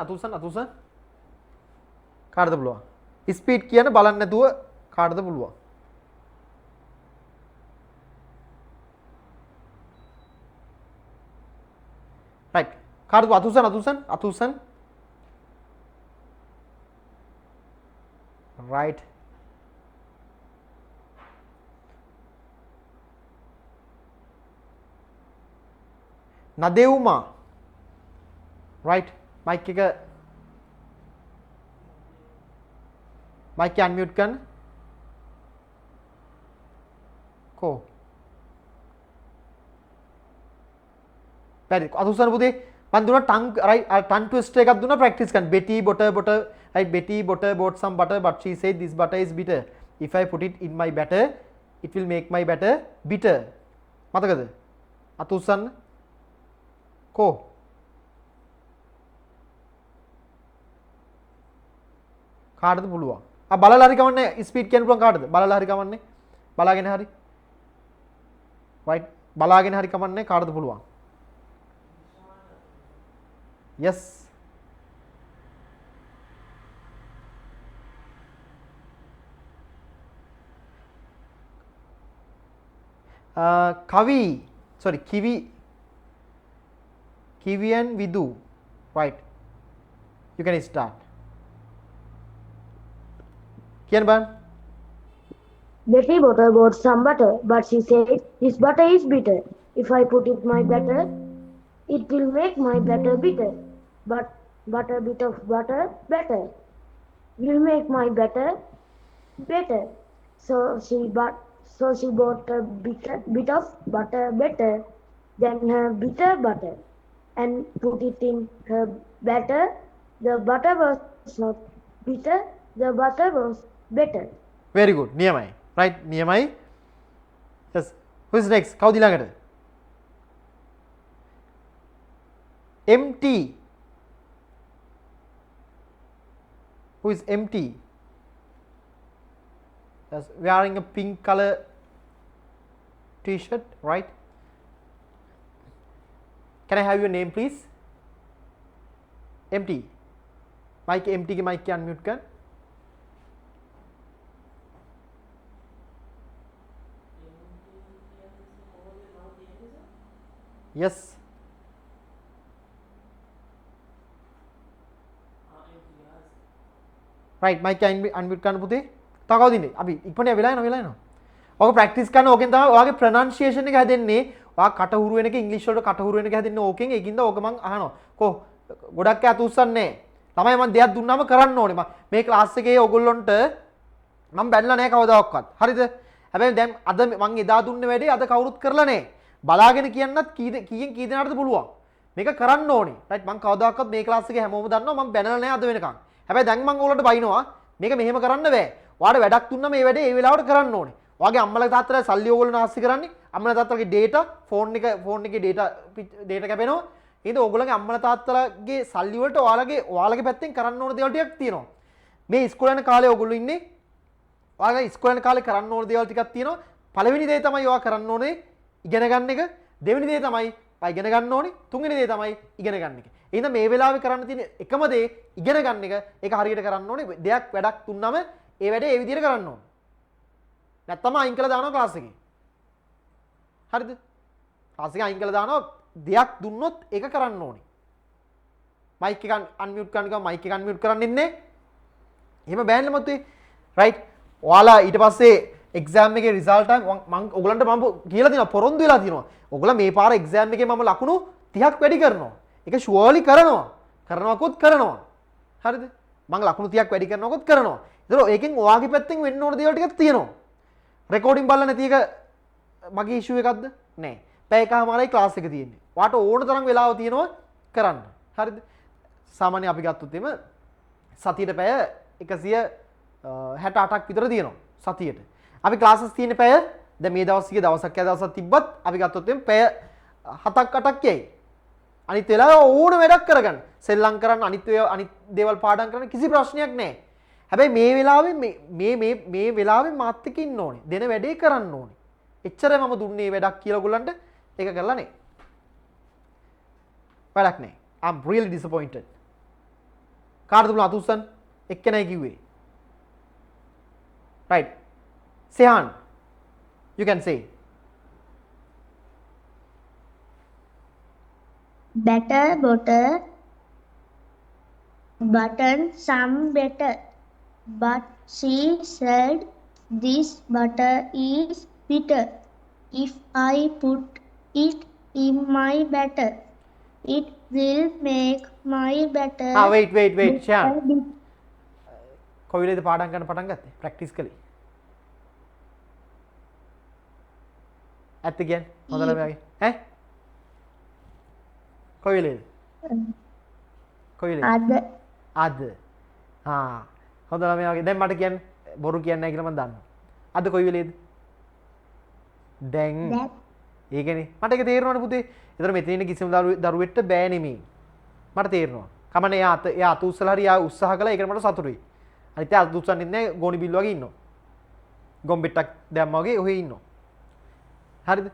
කාටද පුළුවන්? ස්පීඩ් කියන බලන්න නැතුව කාටද පුළුවන්? right. කාටද අතුසන් right. නදෙව්මා right. mic එක unmute කරන්න. කො බැරි අතුසන් පුතේ මන් දුන්නා tongue twister එකක් දුන්නා practice කරන්න. Betty butter right. Betty butter bought some butter but she said this butter is bitter. If I put it in my batter it will make my batter bitter. මතකද? අතුසන් කො කාටද පුළුවන්? බලලා හරි කවන්නේ ස්පීඩ් කියන්න පුළුවන් කාටද? බලලා හරි කවන්නේ. බලාගෙන හරි. right. බලාගෙන හරි කවන්නේ කාටද පුළුවන්? yes. Kiwi and Vidu. right. you can start. කියන්න බලන්න. Betty butter bought some butter, but she said, this butter is bitter. If I put it my batter, it will make my batter bitter. But butter bit of butter better will make my batter better. So she bought a bit of butter better than her bitter butter and put it in her batter. The butter was not bitter, the butter was better. very good. නියමයි. right. නියමයි. yes. who is next? කවුද ඊළඟට? empty. who is empty? yes. wearing a pink color t-shirt, right? can I have your name please? empty. mic empty के mic के unmute कर. yes. right. mic unmute කරන්න පුතේ. තව කවුද ඉන්නේ? අපි ඉක්මනින් වෙලා යනවා. ඔක ප්‍රැක්ටිස් කරන ඕකෙන් තමයි ඔයාගේ ප්‍රොනන්සියේෂන් එක හැදෙන්නේ. ඔයා කටහුරු වෙන එක ඉංග්‍රීසි වලට කටහුරු වෙන එක හැදෙන්නේ ඕකෙන්. ඒකින්ද ඕක මං අහනවා. ගොඩක් අත උස්සන්නේ ළමයි මම දෙයක් දුන්නාම කරන්න ඕනේ. මේ ක්ලාස් එකේ ඔයගොල්ලන්ට මම බැලලා නැහැ කවදාවත්. හරිද? හැබැයි දැන් අද මං එදා දුන්න වැඩේ අද කවුරුත් කරලා නැහැ. බලාගෙන කියන්නත් කීයෙන් කී දෙනාටද පුළුවන්. මේක කරන්න ඕනේ. රයිට් මං කවදාවත් මේ ක්ලාස් එකේ හැමෝම දන්නවා මම බැනලා නැහැ අද වෙනකන්. හැබැයි දැන් මං ඕගොල්ලන්ට බයිනවා මේක මෙහෙම කරන්න බෑ. ඔයාලට වැඩක් දුන්නා මේ වැඩේ ඒ වෙලාවට කරන්න ඕනේ. ඔයාගේ අම්මලා තාත්තලා සල්ලි ඕගොල්ලෝ නාස්ති කරන්නේ. අම්මලා තාත්තලාගේ data ෆෝන් එකේ data කැපෙනවා. ඒකද ඕගොල්ලන්ගේ අම්මලා තාත්තලාගේ සල්ලි වලට ඔයාලගේ පැත්තෙන් කරන්න ඕන දේවල් ටිකක් තියෙනවා. මේ ඉස්කෝලේ යන කාලේ ඕගොල්ලෝ ඉන්නේ. ඔයාලා ඉස්කෝලේ යන කාලේ කරන්න ඕන දේවල් ටිකක් තියෙනවා. පළවෙනි දේ තමයි ඔයා කරන්න ඕනේ ඉගෙන ගන්න එක. දෙවෙනි දේ තමයි ඔයා ඉගෙන ගන්න ඕනේ. තුන්වෙනි දේ තමයි ඉගෙන ගන්න එක. එහෙනම් මේ වෙලාවේ කරන්න තියෙන එකම දේ ඉගෙන ගන්න එක. ඒක හරියට කරන්න ඕනේ. දෙයක් වැඩක් දුන්නම ඒ වැඩේ ඒ විදිහට කරන්න ඕනේ. නැත්තම් අයින් කළා දානවා ක්ලාස් එකේ. හරිද? ක්ලාස් එකේ අයින් කළා දානවා දෙයක් දුන්නොත් ඒක කරන්න ඕනේ. මයික් එක අන්මියුට් කරන්න ගියාම මයික් එක අන්මියුට් කරන්න ඉන්නේ. එහෙම බෑනේ මතුවේ. රයිට්. ඔයාලා ඊට පස්සේ එක්සෑම් එකේ රිසල්ට් එක මම ඔයගලන්ට මම කියලා දෙනවා පොරොන්දු වෙලා තියෙනවා. ඔයගොල්ලෝ මේ පාර එක්සෑම් එකේ මම ලකුණු 30ක් වැඩි කරනවා. ඒක ෂුවර්ලි කරනවා. කරනවකොත් කරනවා. හරිද? මම ලකුණු 30ක් වැඩි කරනවකොත් කරනවා. ඒතකොට ඒකෙන් ඔයාගේ පැත්තෙන් වෙන්න ඕන දේවල් ටිකක් තියෙනවා. රෙකෝඩින් බලලා නැති එක මගේ ඉෂුව එකක්ද නෑ පැය එකමාරයි ක්ලාස් එක තියෙන්නේ ඔයාට ඕන තරම් වෙලාව තියෙනවා කරන්න හරිද සාමාන්‍ය අපි ගත්තොත් එම සතියට පැය 168ක් විතර තියෙනවා සතියට අපි ක්ලාසස් තියෙන පැය දැන් මේ දවස් දවසක් දවසක් තිබ්බත් අපි ගත්තොත් එම පැය 7ක් 8ක් යයි අනිත් වෙලාව ඕන වැඩක් කරගන්න සෙල්ලම් කරන්න අනිත් දේවල් පාඩම් කරන්න කිසි ප්‍රශ්නයක් නැහැ හැබැයි මේ වෙලාවේ මේ වෙලාවේ මාත් එක්ක ඉන්න ඕනේ දෙන වැඩේ කරන්න ඕනේ එච්චරයි මම දුන්නේ වැඩක් කියලා ඔයගොල්ලන්ට ඒක කරලා නැහැ වැඩක් නැහැ I'm really disappointed කාටද බුණ අතුස්සන් එක්කෙනයි කිව්වේ right Sehan you can say Better, butter, button, some better. But she said this butter is bitter. If I put it in my batter, it will make my batter. wait Sehan කොයි වෙලේද පාඩම් ගන්න පටන් ගත්තේ ප්‍රැක්ටිස් කළේ ඇත්ත කියන්නේ හොඳ ළමයාගේ ඈ කොයි වෙලේද අද හොඳ ළමයාගේ දැන් මට කියන්න බොරු කියන්නේ නැහැ කියලා මම දන්නවා අද කොයි වෙලේද දැන් ඒකනේ මට ඒක තේරෙනවනේ පුතේ ඒතර මෙතන ඉන්න කිසිම දරුවෙක්ට බෑ නෙමෙයි මට තේරෙනවා කමන්නේ එයා අත උස්සලා හරි එයා උත්සාහ කළා ඒකට මට සතුටුයි අනිත් එයා අත උස්සන්නේ නැහැ ගෝණි බිල් වගේ ඉන්නවා ගොම්බෙට්ටක් දැම්මා වගේ ඔහේ ඉන්නවා හරිද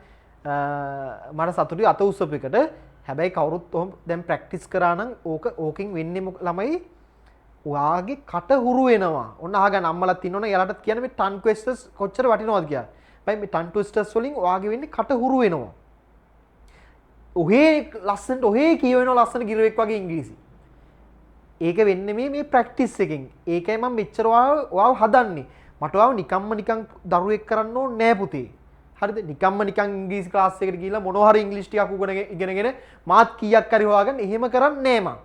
මට සතුටුයි අත උස්සපු එකට හැබැයි කවුරුත් ඔහොම දැන් ප්‍රැක්ටිස් කරා නම් ඕකෙන් වෙන්නේ ළමයි ඔයාගේ කට හුරු වෙනවා. ඔන්න අහගන්න අම්මලාත් ඉන්නවනේ එයාලටත් කියන්නේ මේ ටන් ට්විස්ටර්ස් කොච්චර වටිනවද කියලා. බයි මේ ටන් ට්විස්ටර්ස් වලින් ඔයාගේ වෙන්නේ කට හුරු වෙනවා. ඔහේ ලස්සනට ඔහේ කියවෙනවා ලස්සන ගිරවෙක් වගේ ඉංග්‍රීසි. ඒක වෙන්නේ මේ ප්‍රැක්ටිස් එකෙන්. ඒකයි මම මෙච්චර ඔයාව හදන්නේ. මට ඔයාව නිකම්ම නිකන් දරුවෙක් කරන්න ඕනේ නෑ පුතේ. හරිද නිකම්ම නිකන් ඉංග්‍රීසි ක්ලාස් එකට ගිහිල්ලා මොනවා හරි ඉංග්‍රීසි ටිකක් ඉගෙනගෙන මාත් කීයක් හරි හොයාගන්න එහෙම කරන්නේ නෑ මම.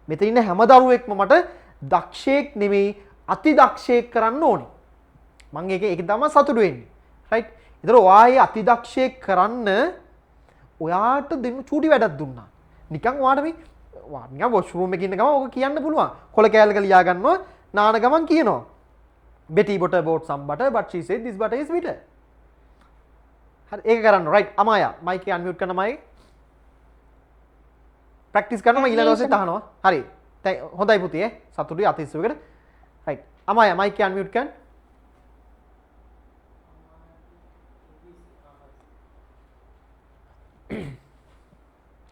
මෙතන ඉන්න හැම දරුවෙක්ම මට දක්ෂයෙක් නෙමෙයි අති දක්ෂයෙක් කරන්න ඕනේ. මම ඒක තමයි සතුටු වෙන්නේ. රයිට්. ඒතර ඔයාගේ අති දක්ෂයෙක් කරන්න ඔයාට දෙන්න චූටි වැඩක් දුන්නා. නිකන් ඔයාට මේ නිකන් වොෂ්රූම් එකේ ඉන්න ගමන් ඔක කියන්න පුළුවන්. කොල කෑල්ලක ලියා ගන්නවා නාන ගමන් කියනවා. Betty butter bought some butter but she said this butter is bitter. හරි ඒක කරන්න රයිට් අමායා මයික් එක අන්මියුට් කරන්න මයි ප්‍රැක්ටිස් කරනවා මම ඊළඟ දවසෙත් අහනවා හරි හොඳයි පුතේ සතුටුයි අතිස්සුවකට රයිට් අමායා මයික් එක අන්මියුට් කරන්න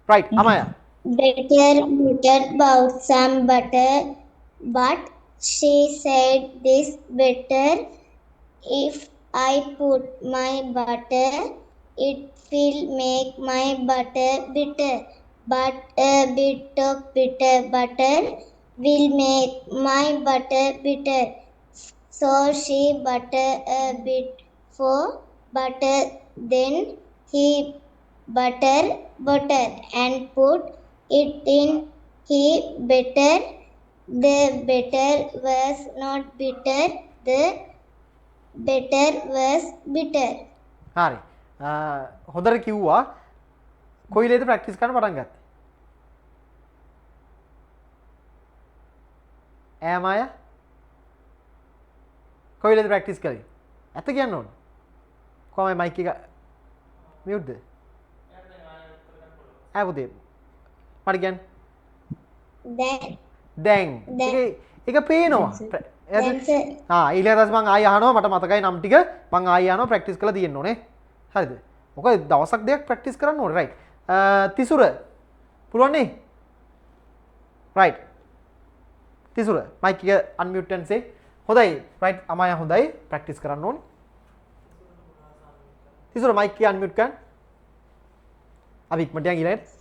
right Amaya Better bought some butter but she said this better if I put my butter, it will make my butter bitter. But a bit of bitter butter will make my butter bitter. So she buttered a bit for butter. Then he buttered butter and put it in his batter. The batter was not bitter. The better was bitter. හරි. හොඳට කිව්වා. කොයි වෙලේද ප්‍රැක්ටිස් කරන්න පටන් ගත්තේ? Am I? කොයි වෙලේද ප්‍රැක්ටිස් කරේ? ඇත්ත කියන්න ඕන. කොහමයි මයික් එක මියුට්ද? ආවුදේ. මට කියන්න. දැන්. ඒක පේනවා. ඊළඟ දවස් මං ආයෙ අහනවා මට මතකයි නම් ටික මං ආයෙ අහනවා ප්‍රැක්ටිස් කරලා තියෙන්න ඕනේ හරිද මොකද දවසක් දෙකක් ප්‍රැක්ටිස් කරන්න ඕනේ රයිට් තිසුර පුළුවන් නේ රයිට් තිසුර මයික් එක අන්මියුට් and say හොඳයි රයිට් අමාය හොඳයි ප්‍රැක්ටිස් කරන්න ඕනේ තිසුර මයික් එක අන්මියුට් කරන්න අපි ඉක්මනට යන් ඊළඟට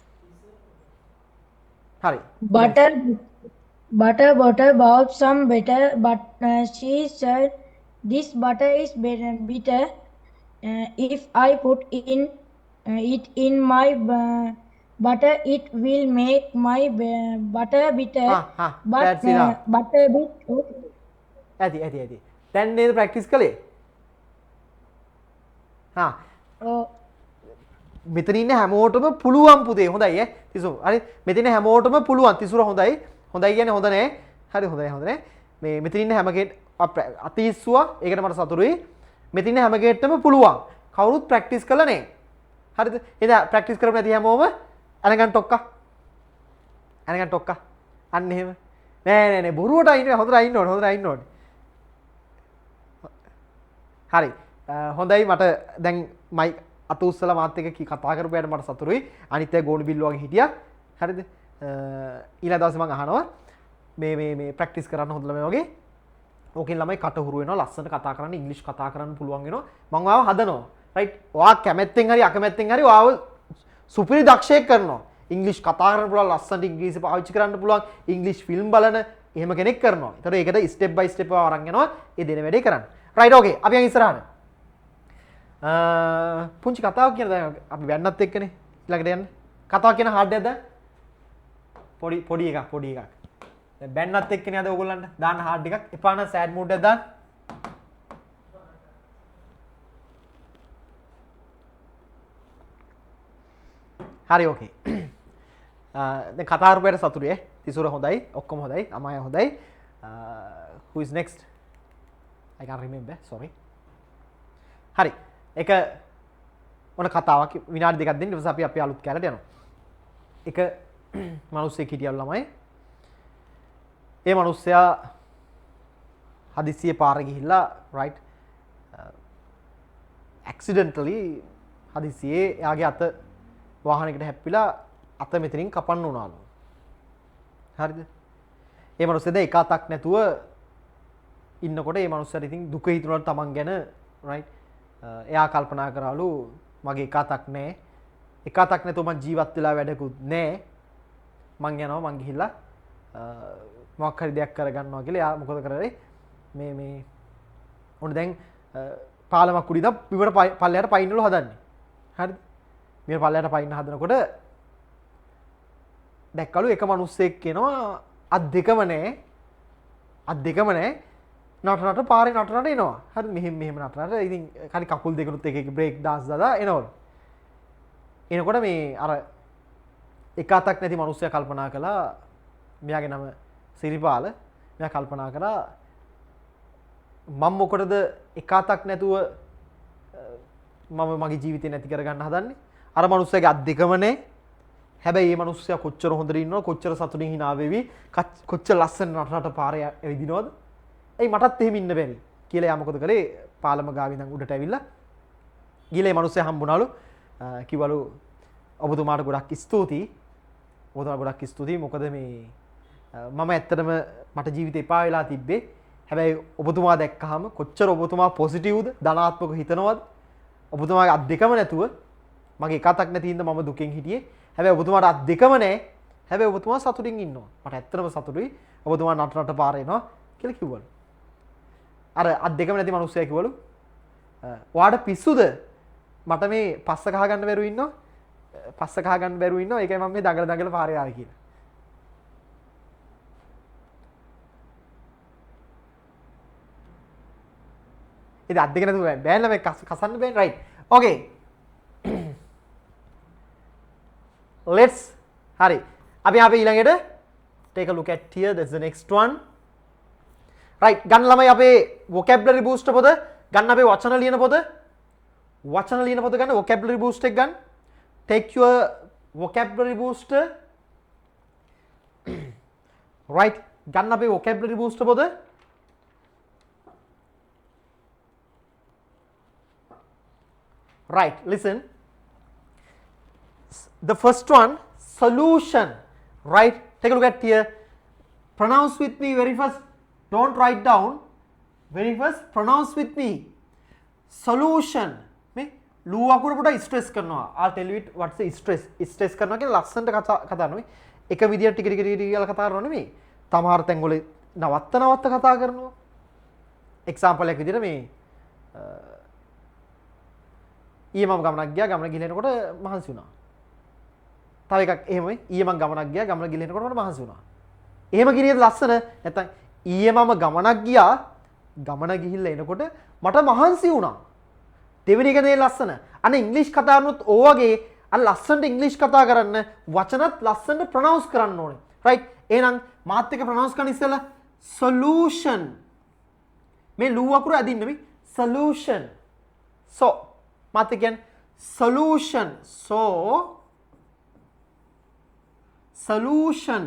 හරි Butter bought some butter, but she said this butter is bitter. If I put it in my butter, it will make my butter bitter. But butter bit. ඇති. දැන් නේද ප්‍රැක්ටිස් කළේ? ඔව්. මෙතන ඉන්න හැමෝටම පුළුවන් පුතේ. හොඳයි ඈ. තිසු. හරි. මෙතන හැමෝටම පුළුවන්. තිසුර හොඳයි. හොඳයි කියන්නේ හොඳ නෑ. හරි හොඳයි හොඳ නෑ. මේ මෙතන ඉන්න හැම කෙනෙක් අතිස්සුවා. ඒකට මට සතුටුයි. මෙතන ඉන්න හැම කෙනෙක්ටම පුළුවන්. කවුරුත් ප්‍රැක්ටිස් කරලා නෑ. හරිද? එහෙනම් ප්‍රැක්ටිස් කරමු නැති හැමෝම අනගන් ටොක්කා. අනගන් ටොක්කා. අන්න එහෙම. නෑ බොරුවට අයින්නේ හොඳට අයින්න ඕනේ. හොඳට අයින්න ඕනේ. හරි. හොඳයි මට දැන් මයික් අත උස්සලා මාත් එක්ක කතා කරපුවාට මට සතුටුයි. අනිත් අය ගෝණි බිල්ල වගේ හිටියා. හරිද? ඊළඟ දවසේ මම අහනවා මේ ප්‍රැක්ටිස් කරන්න හොඳ ළමයි වගේ. ඕකෙන් ළමයි කට හුරු වෙනවා, ලස්සනට කතා කරන්න, ඉංග්‍රීසි කතා කරන්න පුළුවන් වෙනවා. මම ඔයාව හදනවා. රයිට්? ඔයා කැමැත්තෙන් හරි අකමැත්තෙන් හරි ඔයාව සුපිරි දක්ෂයෙක් කරනවා. ඉංග්‍රීසි කතා කරන්න පුළුවන්, ලස්සනට ඉංග්‍රීසි පාවිච්චි කරන්න පුළුවන්, ඉංග්‍රීසි ෆිල්ම් බලන එහෙම කෙනෙක් කරනවා. ඒතර ඒකට ස්ටෙප් බයි ස්ටෙප් අරන් යනවා. ඒ දෙන වැඩේ කරන්න. රයිට් ඕකේ. අපි යන් ඉස්සරහට. පුංචි කතාවක් කියන දැන් අපි වැන්නත් එක්කනේ ඊළඟට යන්න. කතාවක් කියන හાર્ඩ් එකක්ද? පොඩි එකක්. දැන් බැන්නත් එක්කනේ අද ඕගොල්ලන්ට දාන්න හાર્ඩ් එකක්. එපා නම් සෑඩ් මූඩ් එකක් දාන්න. හරි ඕකේ. දැන් කතා කරපුවට සතුටුයි ඈ. තිසුර හොඳයි, ඔක්කොම හොඳයි, අමාය හොඳයි. Who is next? I can't remember, sorry. හරි. එක මොන කතාවක් විනාඩි දෙකක් දෙන්න ඊට පස්සේ අපි අපේ අලුත් කැලට යනවා. එක මිනිස්සෙක් හිටියලු ළමයි. ඒ මිනිස්සයා හදිස්සියේ පාරේ ගිහිල්ලා right accidentally හදිස්සියේ එයාගේ අත වාහනයකට හැප්පිලා අත මෙතනින් කපන්න උනාලු. හරිද? ඒ මිනිස්සෙද එක අතක් නැතුව ඉන්නකොට ඒ මිනිස්සයාට ඉතින් දුක හිතුණාලු තමන් ගැන right එයා කල්පනා කරාලු මගේ එක අතක් නැහැ. එක අතක් නැතුව මං ජීවත් වෙලා වැඩකුත් නැහැ. මං යනවා මං ගිහිල්ලා මොකක් හරි දෙයක් කරගන්නවා කියලා. එයා මොකද කරේ? මේ ඔන්න දැන් පාලමක් උඩින් බිමට පල්ලයට පයින්නලු හදන්නේ. හරිද? බිමට පල්ලයට පයින්න හදනකොට දැක්කලු එක මිනිස්සෙක් කෙනවා අත් දෙකම නැහැ. නටනට පාරේ නටනට එනවා. හරි මෙහෙම නටනට ඉතින් හරි කකුල් දෙකනුත් එක බ්‍රේක් ඩාන්ස් දාලා එනවලු. එනකොට මේ අර එක අතක් නැති මිනිස්සයා කල්පනා කළා මෙයාගේ නම සිරිපාල. මෙයා කල්පනා කළා මම මොකටද එක අතක් නැතුව මම මගේ ජීවිතේ නැති කරගන්න හදන්නේ? අර මිනිස්සයාගේ අත් දෙකම නැහැ. හැබැයි මේ මිනිස්සයා කොච්චර හොඳට ඉන්නවද, කොච්චර සතුටින් hina වෙවි, කොච්චර ලස්සන නටනට පාරේ ඇවිදිනවද? ඒ මටත් එහෙම ඉන්න බැරි කියලා යා මොකද කරේ? පාලම ගාවින් ඉඳන් උඩට ඇවිල්ලා ගිහලා මේ මිනිස්සයා හම්බුණාලු. කිව්වලු ඔබතුමාට ගොඩක් ස්තුතියි. මොකද මේ මම ඇත්තටම මට ජීවිතේ එපා වෙලා තිබ්බේ. හැබැයි ඔබතුමා දැක්කහම කොච්චර ඔබතුමා පොසිටිව්ද, ධනාත්මක හිතනවද? ඔබතුමාගේ අත් දෙකම නැතුව මගේ එක අතක් නැති හින්දා මම දුකෙන් හිටියේ. හැබැයි ඔබතුමාට අත් දෙකම නැහැ. හැබැයි ඔබතුමා සතුටින් ඉන්නවා. මට ඇත්තටම සතුටුයි. ඔබතුමා නටනට පාර එනවා කියලා කිව්වලු. අර අත් දෙකම නැති මිනිස්සයා කිව්වලු ඔයාට පිස්සුද? මට මේ පස්ස කහ ගන්න බැරුව ඉන්නවා. ඒකයි මම මේ දඟල පාරේ ආවේ කියලා. ඉතින් අත් දෙක නැතුව බෑන්ලා මේ කසන්න බෑන් right. Okay. Let's හරි. අපි ඊළඟට take a look at here. That's the next one. Right. ගන්න ළමයි අපේ vocabulary booster පොත. ගන්න අපේ වචන ලියන පොත. ගන්න vocabulary booster එක ගන්න. Take your vocabulary booster. Right. ගන්න අපේ vocabulary booster පොත. Right. Listen. The first one, solution. Right. Take a look at here. Pronounce with me very first. Don't write down. Very first, pronounce with me. Solution. මේ ලූ අකුර පොඩ ස්ට්‍රෙස් කරනවා. I'll tell you it what's the stress. Stress කරනවා කියන්නේ ලස්සනට කතා නෙවෙයි. එක විදියට ටික කියලා කතා කරනවා නෙවෙයි. තමාර තැන්වල නවත්ත කතා කරනවා. එක්සැම්පල් එකක් විදියට මේ ඊයේ මම ගමනක් ගියා. ගමන ගිහලා එනකොට මහන්සි වුණා. තව එකක් එහෙමයි. ඊයේ මම ගමනක් ගියා. ගමන ගිහලා එනකොට මට මහන්සි වුණා. එහෙම කිරියද ලස්සන නැත්තම් ඊයේ මම ගමනක් ගියා. ගමන ගිහිල්ලා එනකොට මට මහන්සි වුණා. දෙවෙනි එක නේ ලස්සන. අන්න ඉංග්‍රීසි කතා කරනොත් ඕ වගේ අර ලස්සනට ඉංග්‍රීසි කතා කරන්න වචනත් ලස්සනට ප්‍රොනවුන්ස් කරන්න ඕනේ. රයිට්? එහෙනම් මාත් එක්ක ප්‍රොනවුන්ස් කරන්න ඉස්සෙල්ලා solution. මේ ලූ අකුර අදින්න මේ solution. so මාත් එක්ක කියන්නේ solution. so solution.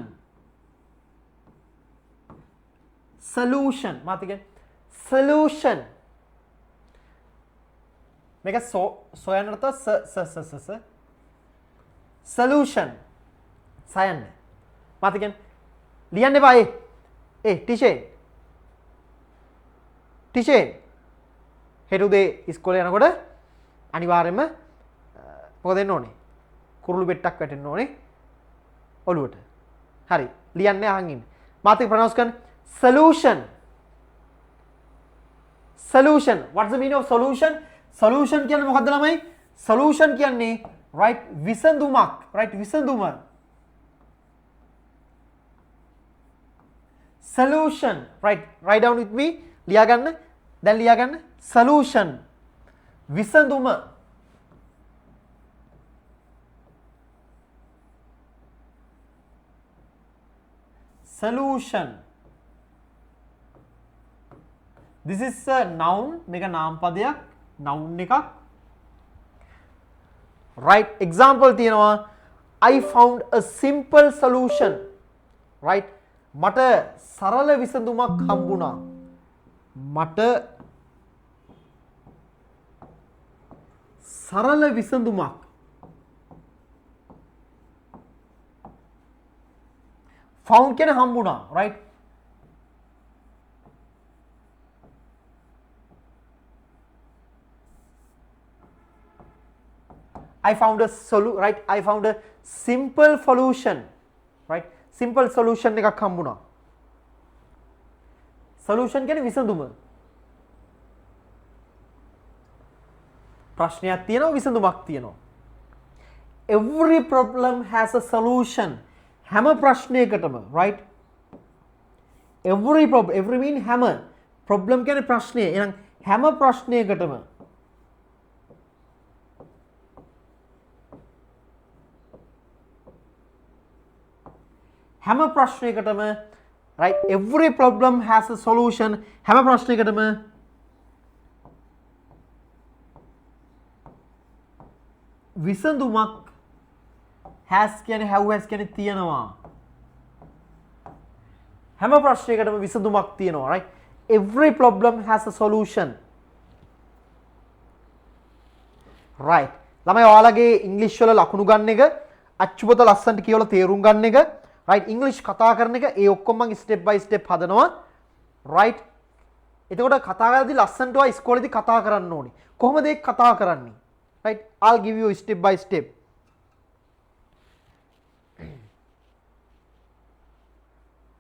solution. මාත් එක්ක solution. මේක so යනකොට ස solution. සයන්න. මාත් එක්ක ලියන්න එපා ටීචර් හෙට උදේ ඉස්කෝලේ යනකොට අනිවාර්යයෙන්ම මොකද වෙන්න ඕනේ? කුරුළු බෙට්ටක් වැටෙන්න ඕනේ ඔළුවට. හරි. ලියන්නේ අහන් ඉන්න. මාත් එක්ක ප්‍රොනවුන්ස් කරන්න solution. solution. What's the meaning of solution? solution කියන්නේ මොකද්ද ළමයි? solution කියන්නේ right විසඳුමක්. right විසඳුම. solution. right write down with me. ලියා ගන්න. දැන් ලියා ගන්න. solution. විසඳුම. solution. This is a noun. මේක නාම පදයක්. noun එකක්. right example තියෙනවා I found a simple solution. right මට සරල විසඳුමක් හම්බුණා. මට සරල විසඳුමක්. found කියන්නේ හම්බුණා. right I found a I found a simple solution. right simple solution එකක් හම්බුණා. solution කියන්නේ විසඳුම. ප්‍රශ්නයක් තියෙනවා විසඳුමක් තියෙනවා. every problem has a solution. හැම ප්‍රශ්නයකටම right every mean හැම problem කියන්නේ ප්‍රශ්නය. එහෙනම් හැම ප්‍රශ්නයකටම හැම ප්‍රශ්නයකටම right every problem has a solution. හැම ප්‍රශ්නයකටම විසඳුමක් has කියන්නේ have has කියන්නේ තියෙනවා. හැම ප්‍රශ්නයකටම විසඳුමක් තියෙනවා. right every problem has a solution. right ළමයි ඔයාලගේ ඉංග්‍රීසි වල ලකුණු ගන්න එක අච්චුපත ලස්සනට කියවලා තේරුම් ගන්න එක right English කතා කරන එක ඒ ඔක්කොම මම step by step හදනවා. right එතකොට කතා කරද්දී ලස්සනට ඔයා ඉස්කෝලේදී කතා කරන්න ඕනේ. කොහොමද ඒක කතා කරන්නේ? right I'll give you step by step.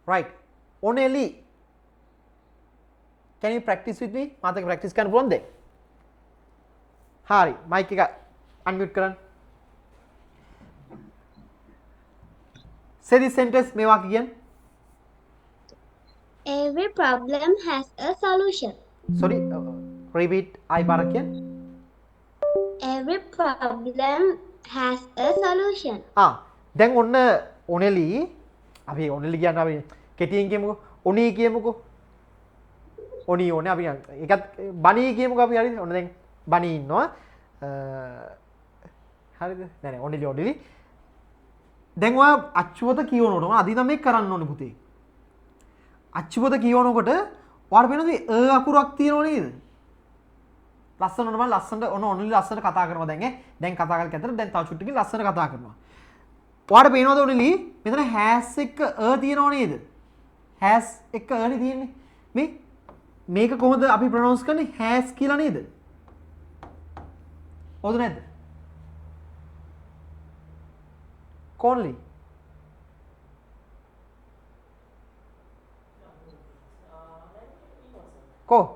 right Oneli can you practice with me? මාත් එක්ක practice කරන්න පුළුවන්ද? හරි mic එක unmute කරන්න. say this sentence මේ වාක්‍ය කියන්න. Every problem has a solution. sorry repeat I පාරක් කියන්න. Every problem has a solution. දැන් ඔන්න ඔනෙලි අපි ඔනෙලි කියන්න අපි කෙටියෙන් කියමුකෝ. ඔනී කියමුකෝ. ඔනී ඕනේ අපි ඒකත් බනී කියමුකෝ අපි හරිද? ඔන්න දැන් බනී ඉන්නවා. හරිද? නෑ ඔනෙලි දැන් ඔයා අච්චුවත කියවනකොට ඔයා අදින මේක කරන්න ඕනේ පුතේ. අච්චුවත කියවනකොට ඔයාලට පේනද අකුරක් තියෙනව නේද? ලස්සන ඔන්න ලස්සනට ඔනෙලි ලස්සනට කතා කරනවා දැන් දැන් කතා කරලා කැතර දැන් තව චුට්ටකින් ලස්සනට කතා කරනවා. ඔයාලට පේනවද ඔනෙලි මෙතන has එක තියෙනව නේද? has එක නේ තියෙන්නේ. මේක කොහොමද අපි ප්‍රොනවුන්ස් කරන්නේ? has කියලා නේද? හොඳ නැද්ද? only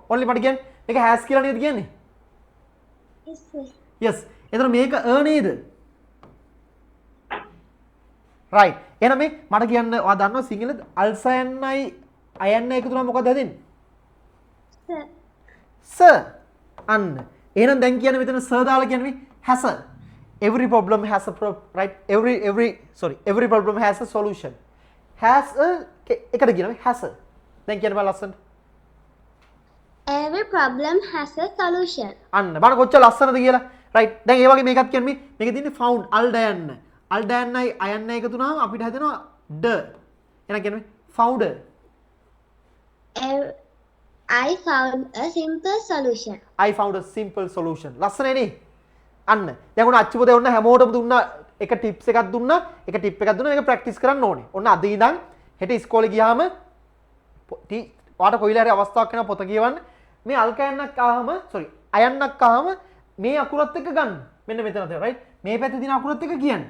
only මට කියන්නේ මේක has කියලා නේද කියන්නේ? Yes sir. yes එතන මේක නේද? right එහෙනම් මේ මට කියන්න ඔයා දන්නවා සිංහලෙන් අල්සයන්යි අයන්න එකතු වුණා මොකද හැදෙන්නේ? Sir. sir අන්න එහෙනම් දැන් කියන්නේ මෙතන සර් දාලා කියන්නේ has a. Every problem has a right every problem has a solution. Has a එකට කියනවා has a. දැන් කියන්න බෑ ලස්සනට. Every problem has a solution. අන්න බලන්න කොච්චර ලස්සනද කියලා. right දැන් ඒ වගේ මේකත් කියන්නේ මේකේ තියෙන්නේ found aldayan. aldayanයි ayanයි එකතු වුණාම අපිට හැදෙනවා the. එහෙනම් කියන්නේ found. I found a simple solution. I found a simple solution. ලස්සනනේ නේ? අන්න. දැන් ඔන්න අච්චු පොතේ ඔන්න හැමෝටම දුන්නා එක ටිප්ස් එකක් දුන්නා. එක ටිප් එකක් දුන්නා මේක ප්‍රැක්ටිස් කරන්න ඕනේ. ඔන්න අද ඉඳන් හෙට ඉස්කෝලේ ගියාම ඔයාට කොයිලා හරි අවස්ථාවක් වෙනවා පොත කියවන්න. මේ අල්කයන්ක් ආවම අයන්නක් ආවම මේ අකුරත් එක්ක ගන්න. මෙන්න මෙතන තියෙනවා right. මේ පැත්තේ තියෙන අකුරත් එක්ක කියන්න.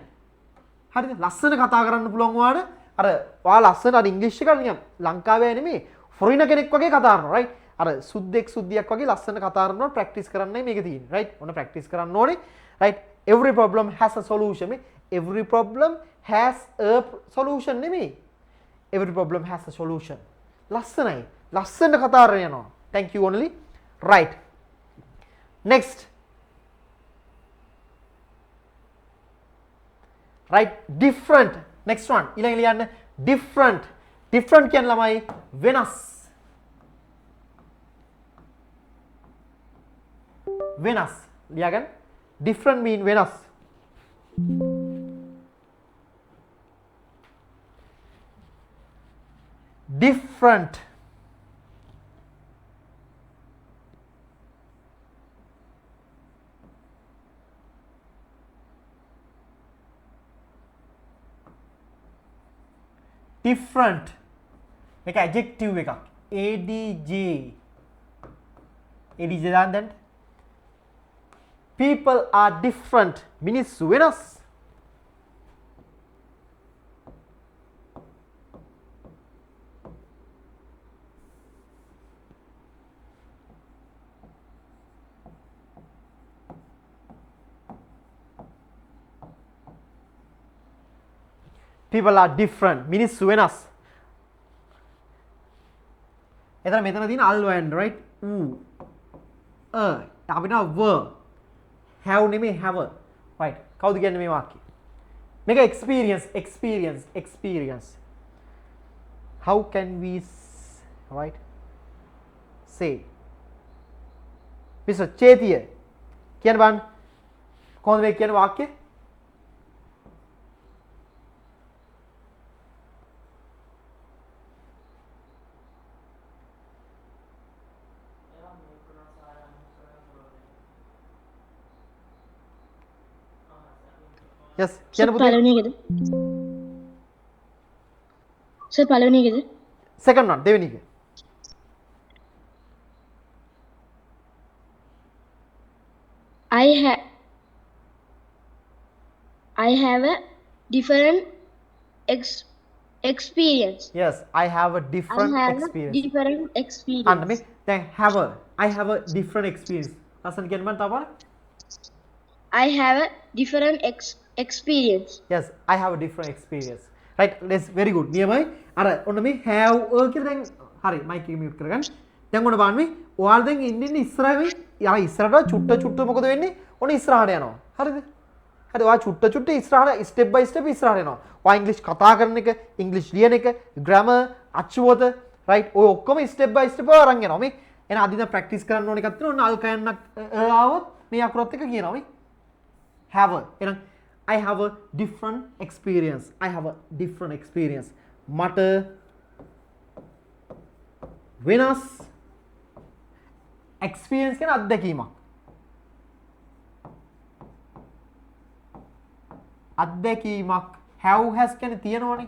හරිද? ලස්සන කතා කරන්න පුළුවන් ඔයාට. අර ඔයා ලස්සන අර ඉංග්‍රීසි එක නිකන් ලංකාවේ නෙමෙයි ෆොරින කෙනෙක් වගේ කතා කරනවා right. අර සුද්දියක් වගේ ලස්සන කතා කරනවා ප්‍රැක්ටිස් කරන්නයි මේක තියෙන්නේ right. ඔන්න ප්‍රැක්ටිස් කරන්න ඕනේ right. Every problem has a solution. Every problem has a solution නෙමෙයි. Every problem has a solution. ලස්සනයි. ලස්සන කතා කරගෙන යනවා. Thank you only. Right. Next. Right. Different. Next one. ඊළඟ ලියන්න different. Different කියන්නේ ළමයි වෙනස්. වෙනස්. ලියාගන්න. Different mean වෙනස්. Different. Different. මේක adjective එකක්. adj. adj දාන්න දැන්. People are different. මිනිස්සු වෙනස්. People are different. මිනිස්සු වෙනස්. එතන මෙතන තියෙන අල්වැන්න right? අපිට were. have නෙමෙයි have. right. කවුද කියන්නේ මේ වාක්‍යය? මේක experience. How can we right say? Mr. Chetiya කියන්න බලන්න. කොහොමද මේක කියන වාක්‍යය? yes කියන්න පුතේ. පළවෙනි එකද? සර් පළවෙනි එකද? second one දෙවෙනි එක. I have a different experience. yes I have a different experience. අන්න මේ දැන් I have a different experience. ලස්සන කියන්න මම තාම I have a different experience. yes I have a different experience. right that's very good. නියමයි. අර ඔන්න මේ have කියලා දැන් හරි මයික් එක මියුට් කරගන්න. දැන් ඔන්න බලන්න මේ ඔයාලා දැන් ඉන්නේ ඉස්සරහින් යා ඉස්සරහට චුට්ට මොකද වෙන්නේ? ඔන්න ඉස්සරහට යනවා. හරිද? හරි ඔයා චුට්ට ඉස්සරහට ස්ටෙප් බයි ස්ටෙප් ඉස්සරහට යනවා. ඔයා ඉංග්‍රීසි කතා කරන එක, ඉංග්‍රීසි ලියන එක, ග්‍රැමර්, අච්චුවත right ඔය ඔක්කොම ස්ටෙප් බයි ස්ටෙප් අරන් යනවා මේ. එහෙනම් අදින ප්‍රැක්ටිස් කරන්න ඕන එකක් තියෙනවා. ඔන්න අල්කයන්ක් ආවොත් මේ අකුරත් එක කියනවා මේ. have එහෙනම් I have a different experience. මට වෙනස් experience කියන අත්දැකීමක්. have has කියන්නේ තියෙනවනේ.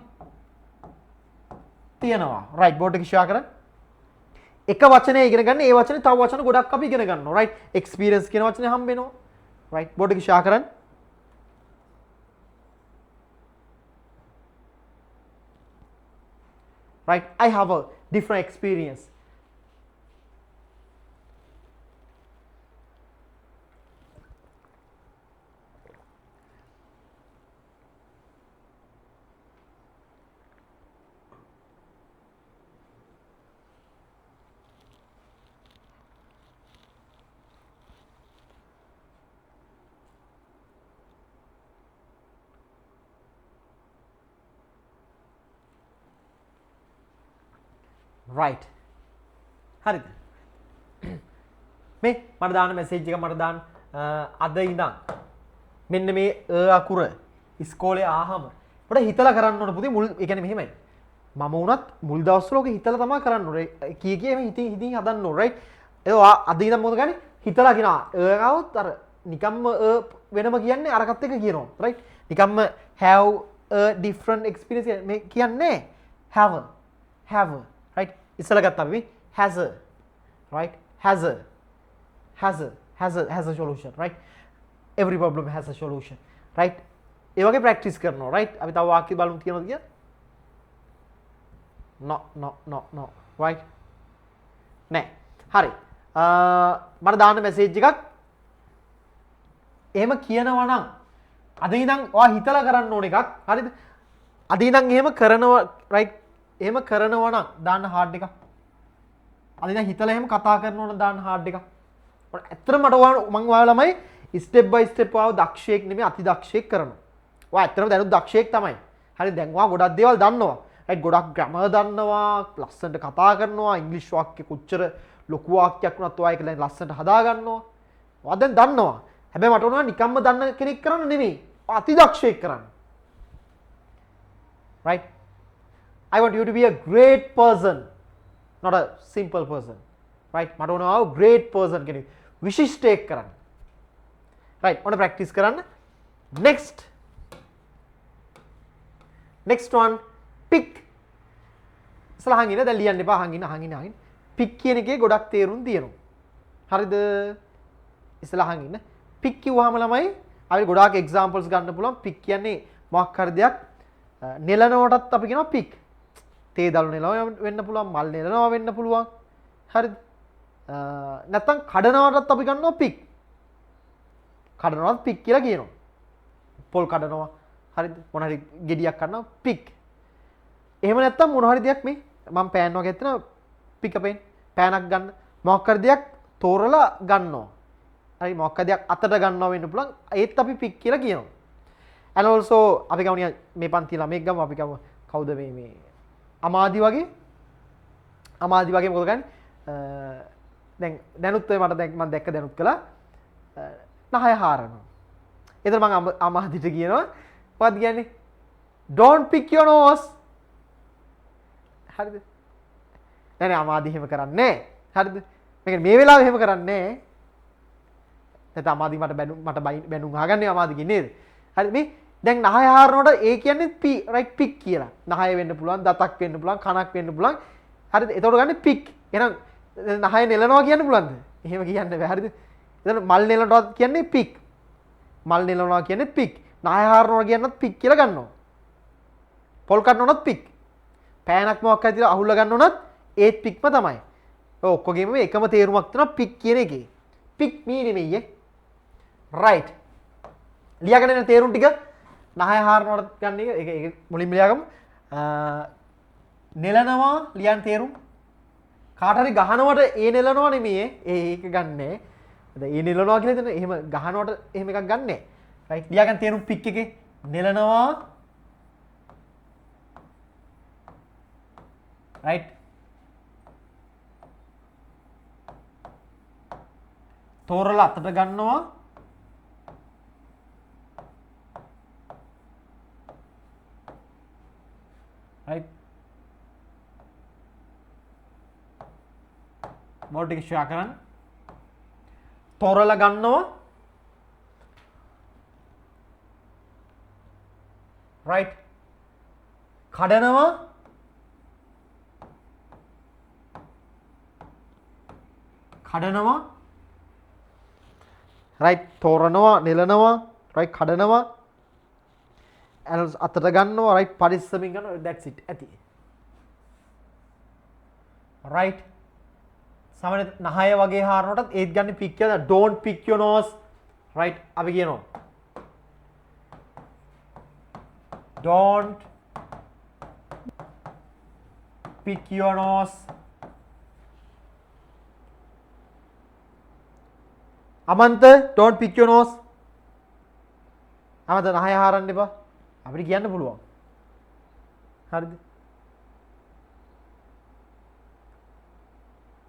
තියෙනවා. right board එක share කරන්න. එක වචනේ ඉගෙන ගන්න ඒ වචනේ තව වචන ගොඩක් අපි ඉගෙන ගන්නවා. right experience කියන වචනේ හම්බ වෙනවා. right board එක share කරන්න. right I have a different experience. right හරිද මේ මට දාන්න මැසේජ් එක මට දාන්න අද ඉඳන් මෙන්න මේ අකුර ඉස්කෝලේ ආහම අපිට හිතලා කරන්න ඕන පුතේ මුල් ඒ කියන්නේ මෙහෙමයි මම වුණත් මුල් දවස්වල ඔක හිතලා තමයි කරන්න ඕනේ කී කී මේ හිතින් හදන්න ඕනේ right ඒක අද ඉඳන් මොකද ගන්නේ හිතලා කියනවා આવුත් අර නිකම්ම වෙනම කියන්නේ අරකට එක කියනවා right නිකම්ම have a different experience මේ කියන්නේ have right ඉස්සලා ගත්තා අපි has a right has a solution right every problem has a solution right ඒ වගේ ප්‍රැක්ටිස් කරනවා right අපි තව වාක්‍ය බලමු කියනවාද කියලා no right නෑ හරි මට දාන්න මැසේජ් එකක් එහෙම කියනවා නම් අද ඉඳන් ඔයා හිතලා කරන්න ඕන එකක් හරිද අද ඉඳන් එහෙම කරනවා right එහෙම කරනවා නම් දාන්න හાર્ඩ් එකක් අද ඉඳන් හිතලා එහෙම කතා කරනවා නම් දාන්න හાર્ඩ් එකක් ඇත්තටම මට මම ඔයාලා ළමයි ස්ටෙප් බයි ස්ටෙප් ආව දක්ෂයෙක් නෙමෙයි අති දක්ෂයෙක් කරනවා ඔයා ඇත්තටම දැනුත් දක්ෂයෙක් තමයි හරි දැන් ඔයා ගොඩක් දේවල් දන්නවා right ගොඩක් ග්‍රැමර් දන්නවා ලස්සනට කතා කරනවා ඉංග්‍රීසි වාක්‍ය කොච්චර ලොකු වාක්‍යයක් වුණත් ඔයා ඒක දැන් ලස්සනට හදා ගන්නවා ඔයා දැන් දන්නවා හැබැයි මට උනා නිකම්ම දන්න කෙනෙක් කරන්න නෙමෙයි අති දක්ෂයෙක් කරන්න right I want you to be a great person not a simple person right මට උනා great person කෙනෙක් විශිෂ්ටයෙක් කරන්න right ඔන්න practice කරන්න next one pick ඉස්සලා අහන් ඉන්න දැන් ලියන්න එපා අහන් ඉන්න pick කියන එකේ ගොඩක් තේරුම් තියෙනවා හරිද ඉස්සලා අහන් ඉන්න pick කිව්වහම ළමයි අපි ගොඩාක් examples ගන්න පුළුවන් pick කියන්නේ මොකක් හරි දෙයක් නෙලනවටත් අපි කියනවා pick තේ දළු නෙලනවා වෙන්න පුළුවන් මල් නෙලනවා වෙන්න පුළුවන් හරිද නැත්තම් කඩනවටත් අපි ගන්නවා pick කඩනවත් pick කියලා කියනවා පොල් කඩනවා හරිද මොන හරි ගෙඩියක් කනවා pick එහෙම නැත්තම් මොන හරි දෙයක් මේ මම පෑන් වගේ හිටන pick a pen පෑනක් ගන්න මොකක් හරි දෙයක් තෝරලා ගන්නවා හරි මොකක් හරි දෙයක් අතට ගන්නවා වෙන්න පුළුවන් ඒත් අපි pick කියලා කියනවා and also අපි ගමු මේ පන්ති ළමෙක් ගමු අපි ගමු කවුද මේ අමාදි වගේ මොකද ගන්නේ දැන් දැනුත් ඔය මට දැන් මම දැක්ක දැනුත් කළා නහය හාරනවා එතන මම අමාදිට කියනවා මොකක්ද කියන්නේ don't pick your nose හරිද නෑ අමාදි එහෙම කරන්නේ හරිද මේක මේ වෙලාවේ එහෙම කරන්නේ නැත්නම් අමාදි මට බැනුම් අහගන්නේ අමාදිගේ නේද හරි මේ දැන් නහය හාරනකොට ඒ කියන්නේ right pick කියලා නහය වෙන්න පුළුවන් දතක් වෙන්න පුළුවන් කනක් වෙන්න පුළුවන් හරිද එතකොට ගන්න pick එහෙනම් නහය නෙලනවා කියන්න පුළුවන්ද එහෙම කියන්න බෑ හරිද එතන මල් නෙලනකොට කියන්නේ pick මල් නෙලනවා කියන්නේ pick නහය හාරනවා කියනත් pick කියලා ගන්නවා පොල් කඩනකොටත් pick පෑනක් මොකක් හරි තියලා අහුල්ලා ගන්නොනත් ඒත් pickම තමයි ඔය ඔක්කොගෙම මේ එකම තේරුමක් තියෙනවා pick කියන එකේ pick me නෙමෙයි right ලියාගෙන යන තේරුම් ටික නහය හාරනවට ගන්න එක ඒක මුලින්ම ලියාගමු නෙලනවා ලියන්න තේරුම් කාට හරි ගහනවට ඒ නෙලනවා නෙමෙයි ඒක ගන්නෑ දැන් ඒ නෙලනවා කියලා හිතන එහෙම ගහනවට එහෙම එකක් ගන්නෑ right ලියාගන්න තේරුම් pick එකේ නෙලනවා right තෝරලා අතට ගන්නවා right බෝඩ් එක ෂෙයා කරන්න තෝරලා ගන්නවා right කඩනවා right තෝරනවා නෙලනවා right කඩනවා අතට ගන්නවා right පරිස්සමින් ගන්නවා that's it ඇති right සමහර නහය වගේ හාරනකොටත් ඒත් ගන්න pick කියලා don't pick your nose right අපි කියනවා don't pick your nose අමන්ත don't pick your nose අමන්ත නහය හාරන්න එපා අපිට කියන්න පුළුවන් හරිද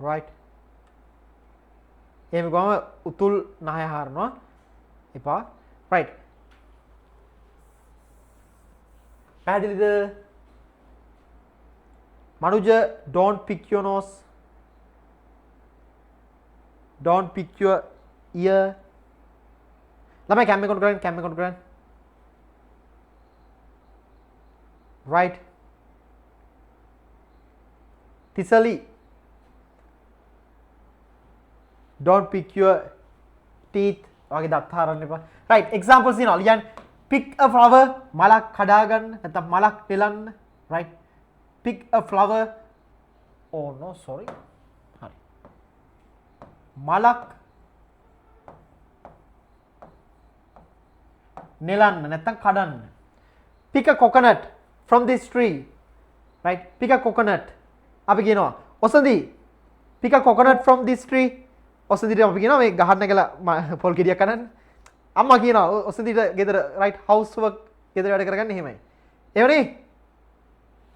right එහෙම ගොම උතුල් නහය හරනවා එපා right පැහැදිලිද මනුජ don't pick your nose don't pick your ear ළමයි කැම් එක ඔන් කරන්න right Tisali don't pick your teeth වගේ දත් හරන්න එපා right examples දිනවා ලියන්න pick a flower මලක් කඩා ගන්න නැත්නම් මලක් නෙලන්න right pick a flower oh no sorry හරි මලක් නෙලන්න නැත්නම් කඩන්න pick a coconut from this tree right pick a coconut අපි කියනවා ඔසඳි pick a coconut from this tree ඔසඳිට අපි කියනවා මේ ගහන්න කියලා පොල් ගෙඩියක් කනන්න අම්මා කියනවා ඔසඳිට ගෙදර right house work ගෙදර වැඩ කරගන්න එහෙමයි එහෙමනේ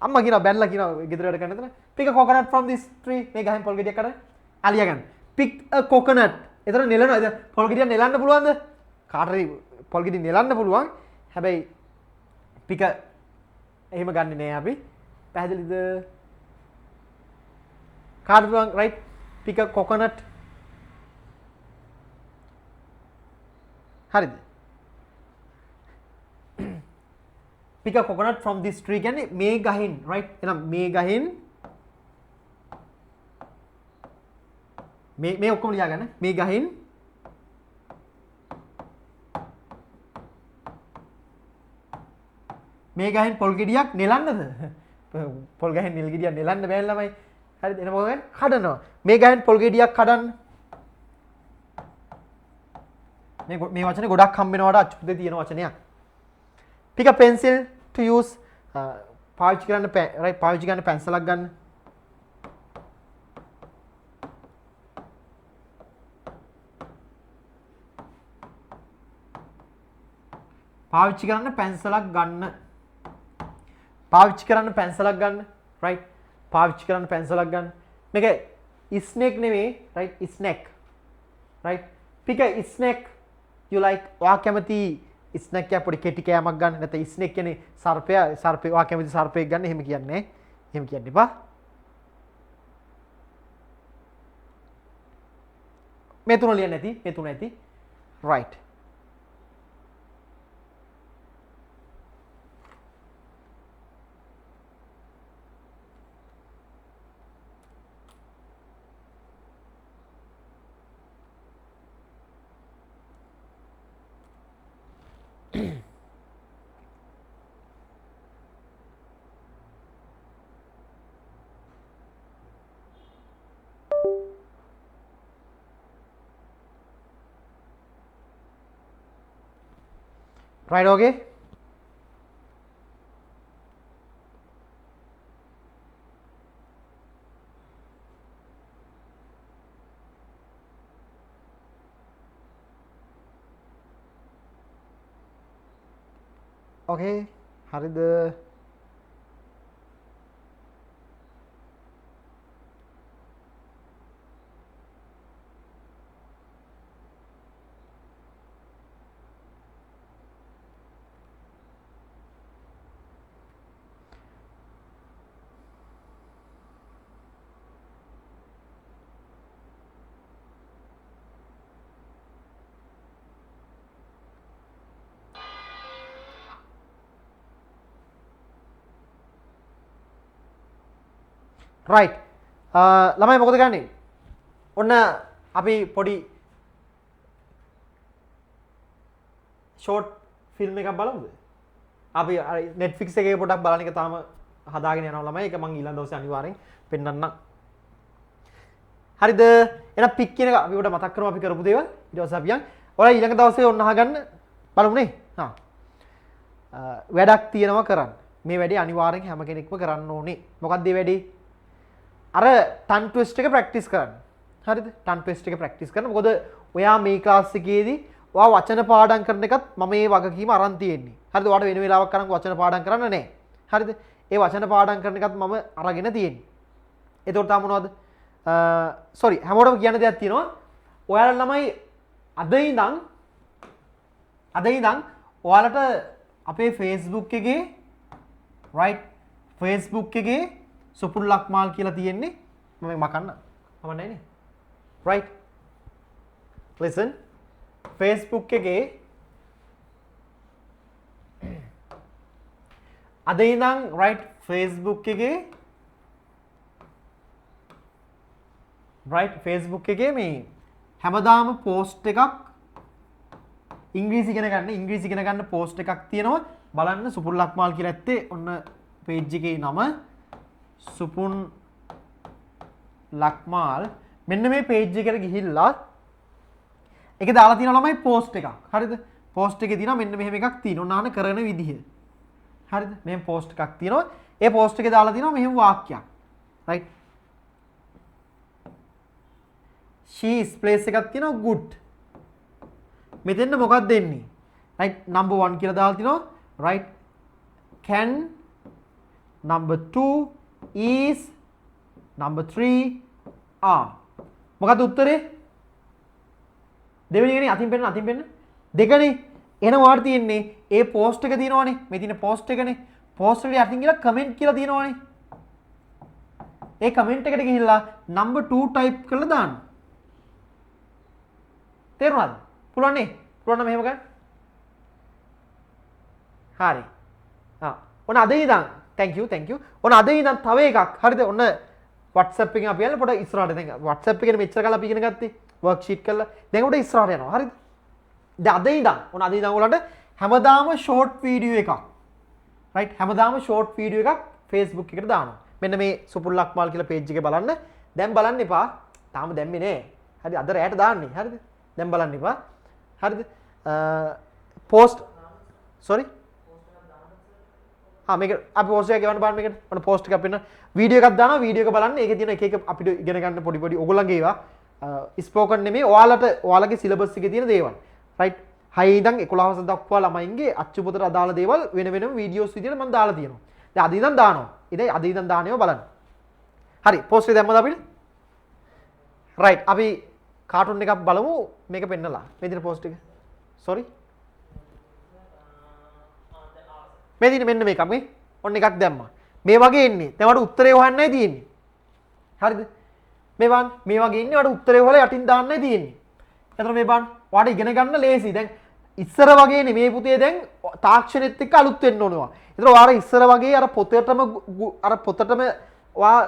අම්මා කියනවා බැනලා කියනවා ගෙදර වැඩ කරන්න එතන pick a coconut from this tree මේ ගහෙන් පොල් ගෙඩියක් කනන්න අලියා ගන්න pick a coconut එතන නෙලනවා එතන පොල් ගෙඩියක් නෙලන්න පුළුවන්ද කාටරි පොල් ගෙඩිය නෙලන්න පුළුවන් හැබැයි pick a එහෙම ගන්නෙ නෑ අපි පැහැදිලිද කාට පුළුවන් right pick a coconut හරිද pick a coconut from this tree කියන්නේ මේ ගහින් right එහෙනම් මේ ගහින් මේ ඔක්කොම ලියා ගන්න මේ ගහින් මේ ගහින් පොල් ගෙඩියක් නෙලන්නද පොල් ගහින් නිල් ගෙඩියක් නෙලන්න බෑ ළමයි හරිද එන මොකද කඩනවා මේ ගහින් පොල් ගෙඩියක් කඩන්න මේ වචනේ ගොඩක් හම්බ වෙනවට අච්චුපතේ තියෙන වචනයක් pick a pencil to use පාවිච්චි කරන්න right පාවිච්චි කරන්න පැන්සලක් ගන්න පාවිච්චි කරන්න පැන්සලක් ගන්න right පාවිච්චි කරන්න පැන්සලක් ගන්න මේක snake නෙවෙයි right snack right pick a snack you like ඔයා කැමති ස්නැක් එක පොඩි කෙටි කෑමක් ගන්න නැත්නම් ස්නේක් කියන්නේ සර්පේ ඔයා කැමති සර්පෙක් ගන්න එහෙම කියන්නේ එහෙම කියන්න එපා මේ තුන ලියන්න ඇති මේ තුන ඇති right right okay okay හරිද right ළමයි මොකද ගන්නේ ඔන්න අපි පොඩි ෂෝට් ෆිල්ම් එකක් බලමුද අපි Netflix එකේ පොඩක් බලන එක තාම හදාගෙන යනවා ළමයි ඒක මම ඊළඟ දවසේ අනිවාර්යෙන් පෙන්නන්නම් හරිද එහෙනම් පික් කියන එක අපි උඩ මතක් කරමු අපි කරපු දේවල් ඊට පස්සේ අපි යන් ඔයාලා ඊළඟ දවසේ ඔන්න අහගන්න බලමුනේ වැඩක් තියෙනවා කරන්න මේ වැඩේ අනිවාර්යෙන් හැම කෙනෙක්ම කරන්න ඕනේ මොකක්ද මේ වැඩේ අර ටන් ට්විස්ට් එක ප්‍රැක්ටිස් කරන්න. හරිද? ටන් ට්විස්ට් එක ප්‍රැක්ටිස් කරන්න. මොකද ඔයා මේ ක්ලාස් එකේදී ඔයා වචන පාඩම් කරන එකත් මම මේ වගකීම අරන් තියෙන්නේ. හරිද? ඔයාට වෙන වෙලාවක් කරන් වචන පාඩම් කරන්න නැහැ. හරිද? ඒ වචන පාඩම් කරන එකත් මම අරගෙන තියෙන්නේ. එතකොට තා මොනවද? sorry හැමෝටම කියන්න දෙයක් තියෙනවා. ඔයාලා ළමයි අද ඉඳන් ඔයාලට අපේ Facebook එකේ right Facebook එකේ සුපුල් ලක්මාල් කියලා තියෙන්නේ මම මකන්න කමන්නේ නේ right listen Facebook එකේ අද ඉඳන් right Facebook එකේ මේ හැමදාම post එකක් ඉංග්‍රීසි ඉගෙන ගන්න post එකක් තියෙනවා බලන්න සුපුල් ලක්මාල් කියලා ඇත්තේ ඔන්න page එකේ නම සුපුන් ලක්මාල් මෙන්න මේ page එකට ගිහිල්ලා ඒක දාලා තියෙනවා ළමයි post එකක් හරිද post එකේ තියෙනවා මෙන්න මෙහෙම එකක් තියෙනවා ඔන්න ආන කරන විදිහ හරිද මෙහෙම post එකක් තියෙනවා ඒ post එකේ දාලා තියෙනවා මෙහෙම වාක්‍යයක් right she is place එකක් තියෙනවා good මෙතෙන්ද මොකක්ද දෙන්නේ right number 1 කියලා දාලා තිනවා right can number 2 is number 3 are මොකක්ද උත්තරේ දෙවෙනි එකනේ අතින් පෙන්න දෙකනේ එහෙනම් ඔයාලට තියෙන්නේ ඒ post එක දිනවනේ මේ තියෙන post එකනේ post එකට යටින් ගිහලා comment කියලා දිනවනේ ඒ comment එකට ගිහිල්ලා number 2 type කරලා දාන්න තේරුණාද පුළුවන් නේ පුළුවන් නම් එහෙම ගන්න හරි ඔන්න අද ඉඳන් thank you ඔන්න අද ඉඳන් තව එකක් හරිද ඔන්න WhatsApp එකෙන් අපි යන්නේ පොඩ ඉස්සරහට දැන් WhatsApp එකේ මෙච්චර කාලේ අපි ඉගෙන ගත්තේ worksheet කරලා දැන් උඩ ඉස්සරහට යනවා හරිද දැන් අද ඉඳන් ඔයාලට හැමදාම short video එකක් right හැමදාම short video එකක් Facebook එකට දානවා මෙන්න මේ සුපුල් ලක්මාල් කියලා page එකේ බලන්න දැන් බලන්න එපා තාම දැම්මේ නෑ හරි අද රැයට දාන්නේ හරිද දැන් බලන්න එපා හරිද post sorry මේක අපි post එකක් ගවන්න බලන්න මේකට ඔන්න post එකක් අපින්න වීඩියෝ එකක් දානවා වීඩියෝ එක බලන්න ඒකේ තියෙන එක අපිට ඉගෙන ගන්න පොඩි ඕගොල්ලන්ගේ ඒවා ස්පෝකන් නෙමෙයි ඔයාලගේ සිලබස් එකේ තියෙන දේවල් right 6 ඉඳන් 11 දක්වා ළමයින්ගේ අච්චු පොතට අදාළ දේවල් වෙනම වීඩියෝස් විදියට මම දාලා තියෙනවා දැන් අද ඉඳන් දානවා ඉතින් අද ඉඳන් දාන්නේව බලන්න හරි post එක දැම්මද අපිට right අපි කාටුන් එකක් බලමු මේක පෙන්නලා මේ දින post එක sorry මේ දින මෙන්න මේක මේ ඔන්න එකක් දැම්මා මේ වගේ එන්නේ දැන් වඩ උත්තරේ හොයන්නයි තියෙන්නේ හරිද මේ වගේ ඉන්නේ වඩ උත්තරේ හොයලා යටින් දාන්නයි තියෙන්නේ එතකොට මේ බලන්න ඔයාලට ඉගෙන ගන්න ලේසි දැන් ඉස්සර වගේ නෙමේ පුතේ දැන් තාක්ෂණෙත් එක්ක අලුත් වෙන්න ඕනවා එතකොට ඔයාලා ඉස්සර වගේ අර පොතටම ඔයා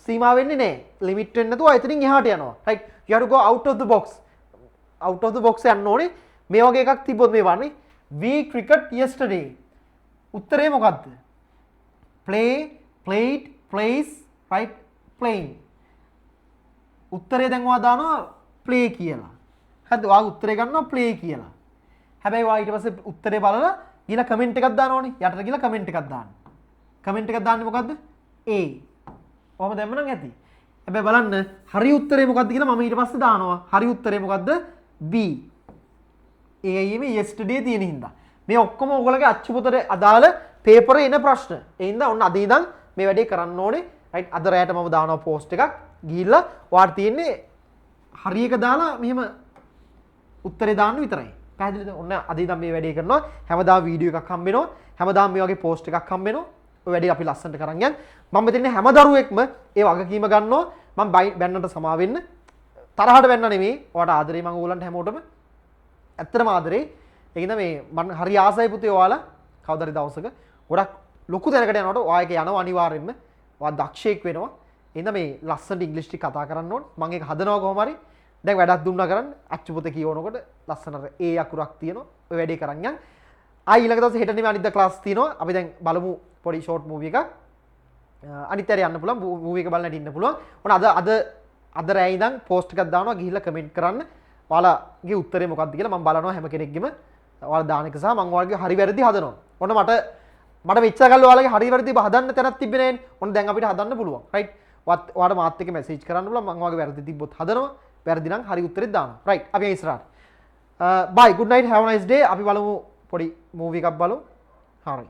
සීමා වෙන්නේ නැහැ ලිමිට් වෙන්නේ නැතුව එතනින් එහාට යනවා right you have to go out of the box යන්න ඕනේ මේ වගේ එකක් තිබ්බොත් මේ වන්නේ we cricket yesterday උත්තරේ මොකද්ද play played plays right playing උත්තරේ දැන් ඔයා දානවා play කියලා හරිද ඔයා උත්තරේ ගන්නවා play කියලා හැබැයි ඔයා ඊට පස්සේ උත්තරේ බලලා ඊළඟ කමෙන්ට් එකක් දානවනේ යටට ගිහලා කමෙන්ට් එකක් දාන්න කමෙන්ට් එකක් දාන්නේ මොකද්ද a ඔහම දැම්ම නම් ඇති හැබැයි බලන්න හරි උත්තරේ මොකද්ද කියලා මම ඊට පස්සේ දානවා හරි උත්තරේ මොකද්ද b ඒ මේ yesterday තියෙන හින්දා මේ ඔක්කොම ඔයගොල්ලෝගේ අච්චු පොතේ අදාළ පේපරේ එන ප්‍රශ්න ඒ හින්දා ඔන්න අද ඉඳන් මේ වැඩේ කරන්න ඕනේ රයිට් අද රැයට මම දානවා post එකක් ගිහිල්ලා ඔයාලට තියෙන්නේ හරි එක දාලා මෙහෙම උත්තරේ දාන්න විතරයි පැහැදිලිද ඔන්න අද ඉඳන් මේ වැඩේ කරනවා හැමදාම වීඩියෝ එකක් හම්බ වෙනවා හැමදාම මේ වගේ post එකක් හම්බ වෙනවා ඔය වැඩේ අපි ලස්සනට කරන් යන්න මම මෙතන හැම දරුවෙක්ම ඒ වගකීම ගන්නවා මම බැන්නට සමා වෙන්න තරහට වෙන්න නෙමෙයි ඔයාලට ආදරේ මම ඕගොල්ලන්ට හැමෝටම ඇත්තටම ආදරේ ඒකින්ද මේ මම හරි ආසයි පුතේ ඔයාලා කවදාරි දවසක ගොඩක් ලොකු තැනකට යනකොට ඔයා එක යනවා අනිවාර්යෙන්ම ඔයා දක්ෂයෙක් වෙනවා එහෙනම් මේ ලස්සනට ඉංග්‍රීසි ටික කතා කරන්න ඕන මම ඒක හදනවා කොහොම හරි දැන් වැඩක් දුන්නා කරන්න අච්චු පොතේ කියවනකොට ලස්සනට ඒ අකුරක් තියෙනවා ඔය වැඩේ කරන් යන්න ආයි ඊළඟ දවසේ හෙට නෙමෙයි අනිද්දා ක්ලාස් තියෙනවා අපි දැන් බලමු පොඩි ෂෝට් මූවි එකක් අනිත් ඇරේ යන්න පුළුවන් මූවි එක බලන්න ඉන්න පුළුවන් ඔන්න අද රෑ ඉඳන් post එකක් දානවා ගිහිල්ලා කමෙන්ට් කරන්න ඔයාලගේ උත්තරේ මොකක්ද කියලා මම බලනවා හැම කෙනෙක්ගෙම ඔයාලා දාන එක සහ මම ඔයාලගේ හරි වැරදි හදනවා ඔන්න මට වෙච්ච ගල්ල ඔයාලගේ හරි වැරදි හදන්න තැනක් තිබ්බේ නෑනේ ඔන්න දැන් අපිට හදන්න පුළුවන් රයිට් ඔයාලට මාත් එක්ක මැසේජ් කරන්න පුළුවන් මම ඔයාලගේ වැරදි තිබ්බොත් හදනවා වැරදි නම් හරි උත්තරෙත් දානවා රයිට් අපි ඉස්සරහට bye good night have a nice day අපි බලමු පොඩි මූවි එකක් බලමු හරි